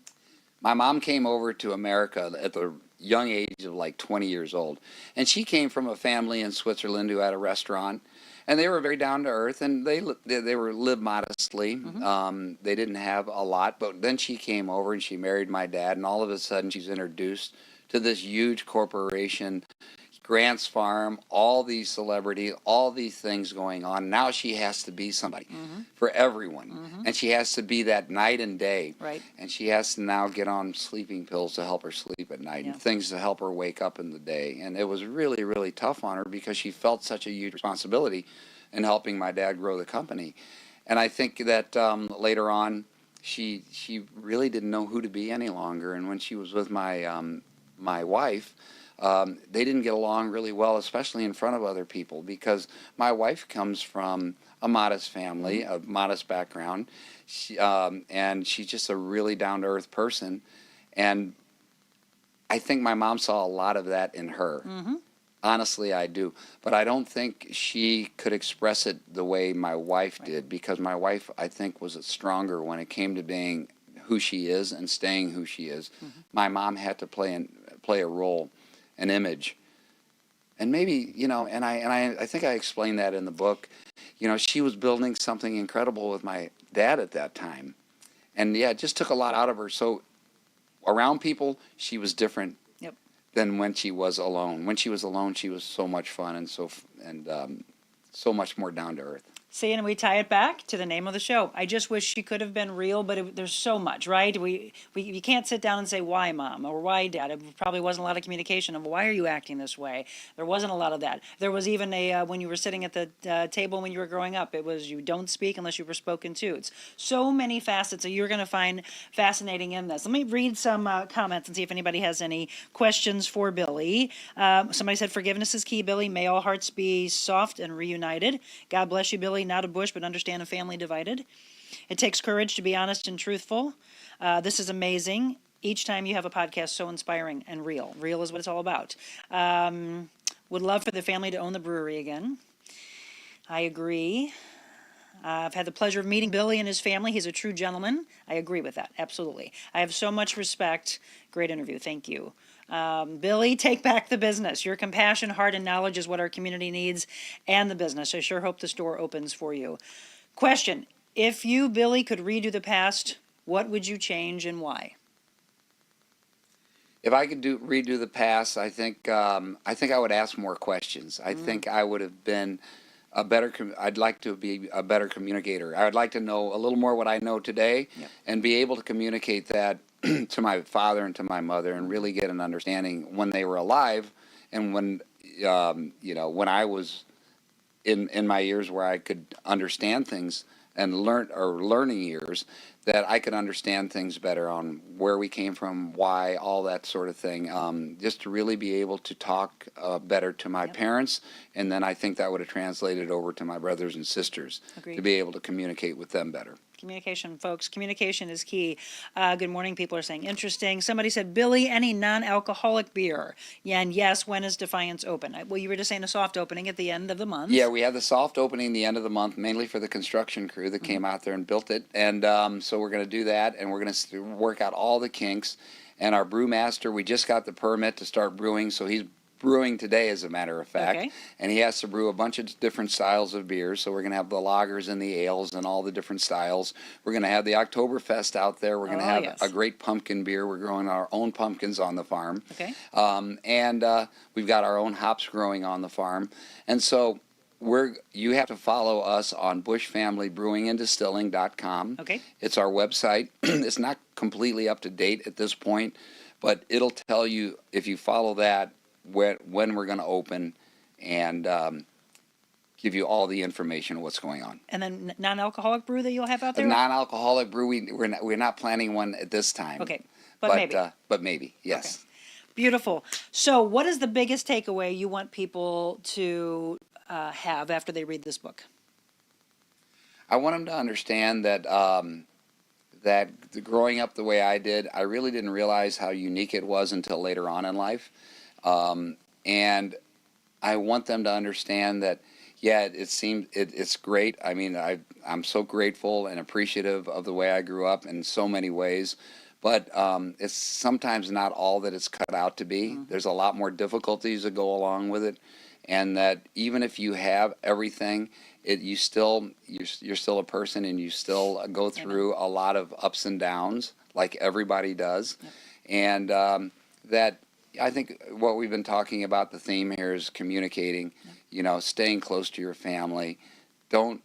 Speaker 2: My mom came over to America at the young age of like 20 years old. And she came from a family in Switzerland who had a restaurant. And they were very down to earth, and they lived modestly. They didn't have a lot. But then she came over and she married my dad. And all of a sudden she's introduced to this huge corporation, Grant's Farm, all these celebrities, all these things going on. Now she has to be somebody for everyone. And she has to be that night and day.
Speaker 1: Right.
Speaker 2: And she has to now get on sleeping pills to help her sleep at night and things to help her wake up in the day. And it was really, really tough on her because she felt such a huge responsibility in helping my dad grow the company. And I think that later on, she really didn't know who to be any longer. And when she was with my wife, they didn't get along really well, especially in front of other people, because my wife comes from a modest family, a modest background, and she's just a really down-to-earth person. And I think my mom saw a lot of that in her. Honestly, I do. But I don't think she could express it the way my wife did, because my wife, I think, was stronger when it came to being who she is and staying who she is. My mom had to play a role, an image. And maybe, and I think I explained that in the book. She was building something incredible with my dad at that time. And it just took a lot out of her. So around people, she was different than when she was alone. When she was alone, she was so much fun and so much more down to earth.
Speaker 1: See, and we tie it back to the name of the show. I just wish she could have been real, but there's so much, right? You can't sit down and say, why, Mom, or why, Dad? It probably wasn't a lot of communication of, why are you acting this way? There wasn't a lot of that. There was even when you were sitting at the table when you were growing up, it was, you don't speak unless you were spoken to. It's so many facets that you're going to find fascinating in this. Let me read some comments and see if anybody has any questions for Billy. Somebody said, forgiveness is key, Billy. May all hearts be soft and reunited. God bless you, Billy. Not a Bush, but understand a family divided. It takes courage to be honest and truthful. This is amazing. Each time you have a podcast, so inspiring and real. Real is what it's all about. Would love for the family to own the brewery again. I agree. I've had the pleasure of meeting Billy and his family. He's a true gentleman. I agree with that. Absolutely. I have so much respect. Great interview. Thank you. Billy, take back the business. Your compassion, heart, and knowledge is what our community needs, and the business. I sure hope the store opens for you. Question: if you, Billy, could redo the past, what would you change and why?
Speaker 2: If I could redo the past, I think I would ask more questions. I think I would have been a better. I'd like to be a better communicator. I would like to know a little more what I know today, and be able to communicate that to my father and to my mother, and really get an understanding when they were alive, and when when I was in my years where I could understand things and learning years, that I could understand things better on where we came from, why, all that sort of thing. Just to really be able to talk better to my parents, and then I think that would have translated over to my brothers and sisters.
Speaker 1: Agreed.
Speaker 2: To be able to communicate with them better.
Speaker 1: Communication, folks. Communication is key. Good morning. People are saying interesting. Somebody said, Billy, any non-alcoholic beer? Yeah, and yes, when is Defiance open? Well, you were just saying a soft opening at the end of the month.
Speaker 2: Yeah, we have the soft opening the end of the month, mainly for the construction crew that came out there and built it. And so we're going to do that, and we're going to work out all the kinks. And our brewmaster, we just got the permit to start brewing, so he's brewing today, as a matter of fact.
Speaker 1: Okay.
Speaker 2: And he has to brew a bunch of different styles of beers. So we're going to have the lagers and the ales and all the different styles. We're going to have the Oktoberfest out there. We're going to have a great pumpkin beer. We're growing our own pumpkins on the farm.
Speaker 1: Okay.
Speaker 2: And we've got our own hops growing on the farm. And so you have to follow us on bushfamilybrewingandistilling.com.
Speaker 1: Okay.
Speaker 2: It's our website. It's not completely up to date at this point, but it'll tell you, if you follow that, when we're going to open, and give you all the information of what's going on.
Speaker 1: And then non-alcoholic brew that you'll have out there?
Speaker 2: A non-alcoholic brew, we're not planning one at this time.
Speaker 1: Okay, but maybe.
Speaker 2: But maybe, yes.
Speaker 1: Okay. Beautiful. So what is the biggest takeaway you want people to have after they read this book?
Speaker 2: I want them to understand that growing up the way I did, I really didn't realize how unique it was until later on in life. And I want them to understand that, it's great. I mean, I'm so grateful and appreciative of the way I grew up in so many ways, but it's sometimes not all that it's cut out to be. Mm-hmm. There's a lot more difficulties that go along with it, and that even if you have everything, you're still a person, and you still go through a lot of ups and downs, like everybody does. Yep. And that, I think what we've been talking about, the theme here is communicating, staying close to your family. Don't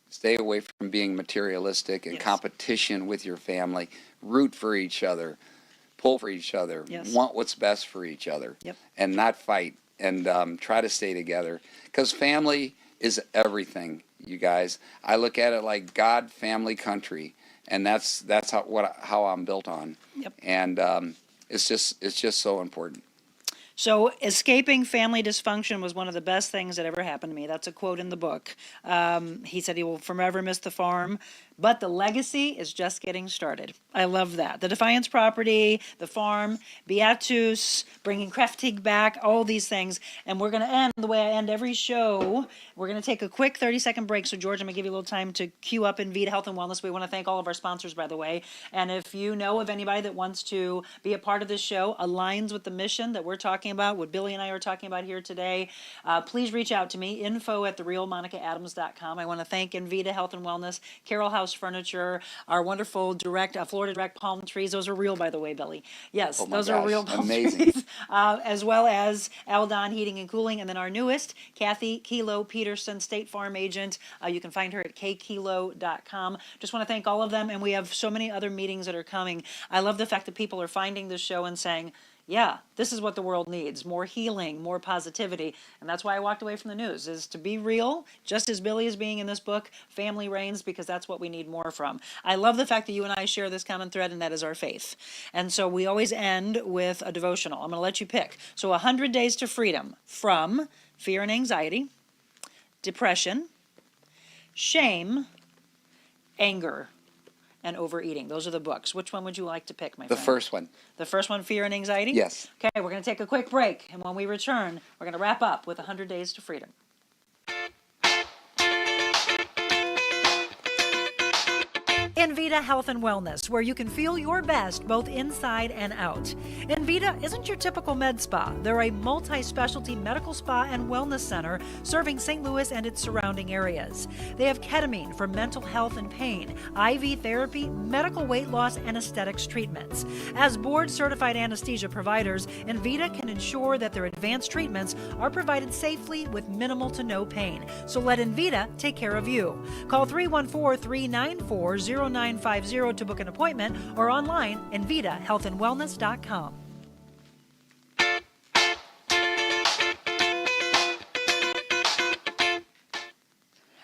Speaker 2: stay away from being materialistic and competition with your family. Root for each other, pull for each other, want what's best for each other, and not fight, and try to stay together. Because family is everything, you guys. I look at it like God, family, country, and that's how I'm built on. Yep. And it's just so important.
Speaker 1: So escaping family dysfunction was one of the best things that ever happened to me. That's a quote in the book. He said he will forever miss the farm, but the legacy is just getting started. I love that. The Defiance property, the farm, Beatus, bringing Kräftig back, all these things. And we're going to end the way I end every show. We're going to take a quick 30-second break. So, George, I'm going to give you a little time to queue up Invita Health and Wellness. We want to thank all of our sponsors, by the way. And if you know of anybody that wants to be a part of this show, aligns with the mission that we're talking talking about, what Billy and I are talking about here today, please reach out to me, info@therealmonicaadams.com. I want to thank Envita Health and Wellness, Carroll House Furniture, our wonderful Florida Direct palm trees. Those are real, by the way, Billy. Yes,
Speaker 2: Oh my
Speaker 1: those are real
Speaker 2: gosh,
Speaker 1: palm
Speaker 2: amazing.
Speaker 1: trees. As well as Aldon Heating and Cooling, and then our newest, Kathy Kilo Peterson, State Farm agent. You can find her at kkilo.com. Just want to thank all of them, and we have so many other meetings that are coming. I love the fact that people are finding this show and saying, yeah, this is what the world needs, more healing, more positivity. And that's why I walked away from the news, is to be real, just as Billy is being in this book, Family Reins, because that's what we need more from. I love the fact that you and I share this common thread, and that is our faith. And so we always end with a devotional. I'm going to let you pick. So 100 Days to Freedom from fear and anxiety, depression, shame, anger, and overeating. Those are the books. Which one would you like to pick, my
Speaker 2: The
Speaker 1: friend?
Speaker 2: first one.
Speaker 1: The first one, fear and anxiety?
Speaker 2: Yes.
Speaker 1: Okay, we're going to take a quick break, and when we return, we're going to wrap up with 100 Days to Freedom. Envita Health and Wellness, where you can feel your best both inside and out. Envita isn't your typical med spa. They're a multi-specialty medical spa and wellness center serving St. Louis and its surrounding areas. They have ketamine for mental health and pain, IV therapy, medical weight loss, and aesthetics treatments. As board-certified anesthesia providers, Envita can ensure that their advanced treatments are provided safely with minimal to no pain. So let Envita take care of you. Call 314-394-0950 to book an appointment, or online, envitahealthandwellness.com.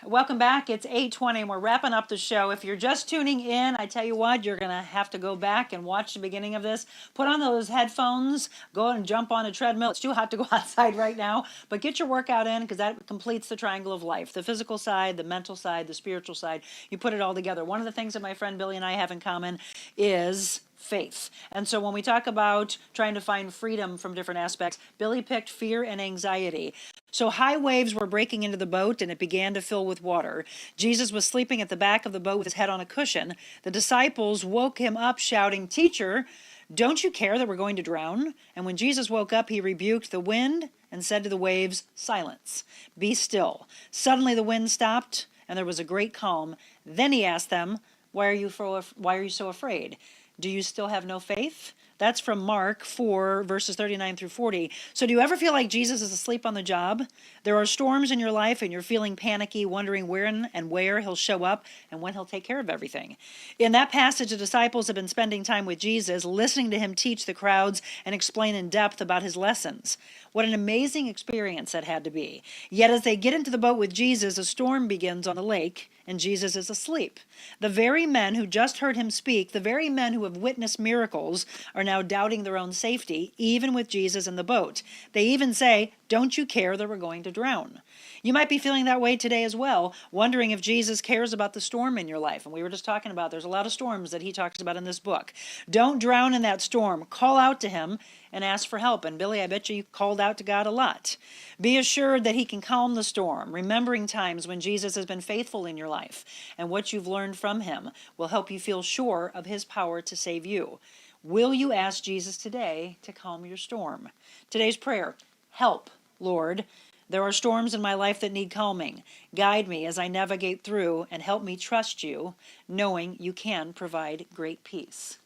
Speaker 1: Welcome back. It's 8:20 and we're wrapping up the show. If you're just tuning in, I tell you what, you're going to have to go back and watch the beginning of this. Put on those headphones, go and jump on a treadmill. It's too hot to go outside right now, but get your workout in, because that completes the triangle of life. The physical side, the mental side, the spiritual side. You put it all together. One of the things that my friend Billy and I have in common is faith. And so when we talk about trying to find freedom from different aspects, Billy picked fear and anxiety. So high waves were breaking into the boat, and it began to fill with water. Jesus was sleeping at the back of the boat with his head on a cushion. The disciples woke him up shouting, "Teacher, don't you care that we're going to drown?" And when Jesus woke up, he rebuked the wind and said to the waves, "Silence, be still." Suddenly the wind stopped, and there was a great calm. Then he asked them, why are you so afraid? Do you still have no faith? That's from Mark 4, verses 39 through 40. So do you ever feel like Jesus is asleep on the job? There are storms in your life and you're feeling panicky, wondering when and where he'll show up and when he'll take care of everything. In that passage, the disciples have been spending time with Jesus, listening to him teach the crowds and explain in depth about his lessons. What an amazing experience that had to be. Yet as they get into the boat with Jesus, a storm begins on the lake, and Jesus is asleep. The very men who just heard him speak, the very men who have witnessed miracles, are now doubting their own safety, even with Jesus in the boat. They even say, "Don't you care that we're going to drown?" You might be feeling that way today as well, wondering if Jesus cares about the storm in your life. And we were just talking about there's a lot of storms that he talks about in this book. Don't drown in that storm. Call out to him and ask for help. And Billy, I bet you called out to God a lot. Be assured that he can calm the storm, remembering times when Jesus has been faithful in your life, and what you've learned from him will help you feel sure of his power to save you. Will you ask Jesus today to calm your storm? Today's prayer: help, Lord. There are storms in my life that need calming. Guide me as I navigate through, and help me trust you, knowing you can provide great peace.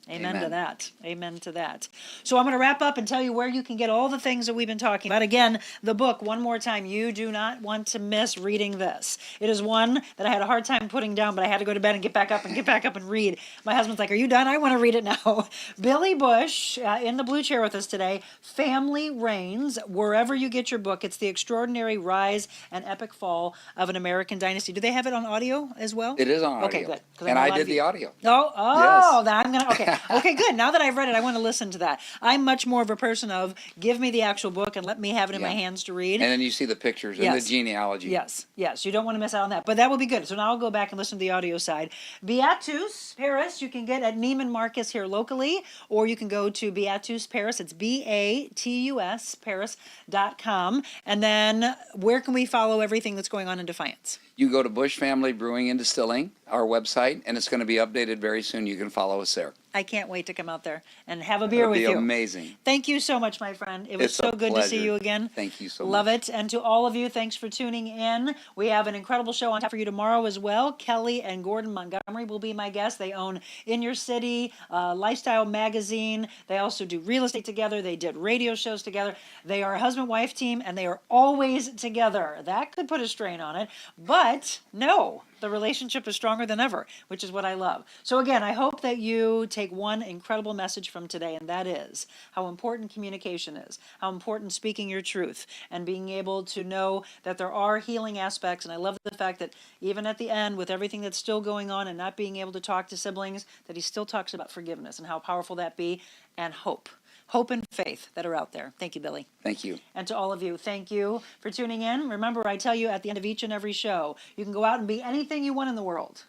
Speaker 1: Amen to that. Amen to that. So I'm going to wrap up and tell you where you can get all the things that we've been talking about. Again, the book, one more time, you do not want to miss reading this. It is one that I had a hard time putting down, but I had to go to bed and get back up and read. My husband's like, "Are you done? I want to read it now." Billy Busch, in the blue chair with us today, Family Reins, wherever you get your book. It's The Extraordinary Rise and Epic Fall of an American Dynasty. Do they have it on audio as well?
Speaker 2: It is on audio.
Speaker 1: Okay, good.
Speaker 2: And I did the audio.
Speaker 1: Oh,
Speaker 2: Yes.
Speaker 1: then I'm going to, okay. Okay, good. Now that I've read it, I want to listen to that. I'm much more of a person of give me the actual book and let me have it in my hands to read.
Speaker 2: And then you see the pictures and the genealogy.
Speaker 1: Yes. You don't want to miss out on that. But that will be good. So now I'll go back and listen to the audio side. Beatus Paris, you can get at Neiman Marcus here locally, or you can go to Beatus Paris. It's BATUS Paris.com. And then where can we follow everything that's going on in Defiance?
Speaker 2: You go to Busch Family Brewing and Distilling our website, and it's going to be updated very soon. You can follow us there.
Speaker 1: I can't wait to come out there and have a beer
Speaker 2: It'll
Speaker 1: with
Speaker 2: be
Speaker 1: you.
Speaker 2: amazing.
Speaker 1: Thank you so much, my friend. It was
Speaker 2: It's
Speaker 1: so
Speaker 2: a
Speaker 1: good to see
Speaker 2: pleasure.
Speaker 1: you again.
Speaker 2: Thank you so
Speaker 1: Love
Speaker 2: much.
Speaker 1: it. And to all of you, thanks for tuning in. We have an incredible show on tap for you tomorrow as well. Kelly and Gordon Montgomery will be my guests. They own In Your City, Lifestyle Magazine. They also do real estate together. They did radio shows together. They are a husband-wife team, and they are always together. That could put a strain on it, but no. The relationship is stronger than ever, which is what I love. So again, I hope that you take one incredible message from today, and that is how important communication is, how important speaking your truth, and being able to know that there are healing aspects. And I love the fact that even at the end, with everything that's still going on and not being able to talk to siblings, that he still talks about forgiveness and how powerful that be, and hope. Hope and faith that are out there. Thank you, Billy.
Speaker 2: Thank you.
Speaker 1: And to all of you, thank you for tuning in. Remember, I tell you at the end of each and every show, you can go out and be anything you want in the world.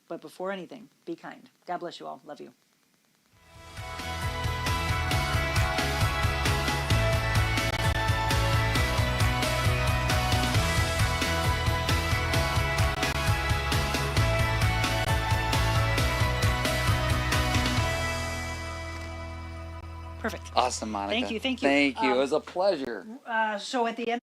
Speaker 1: But before anything, be kind. God bless you all. Love you. Perfect.
Speaker 2: Awesome, Monica.
Speaker 1: Thank you, thank you.
Speaker 2: Thank you. It was a pleasure.
Speaker 1: So at the end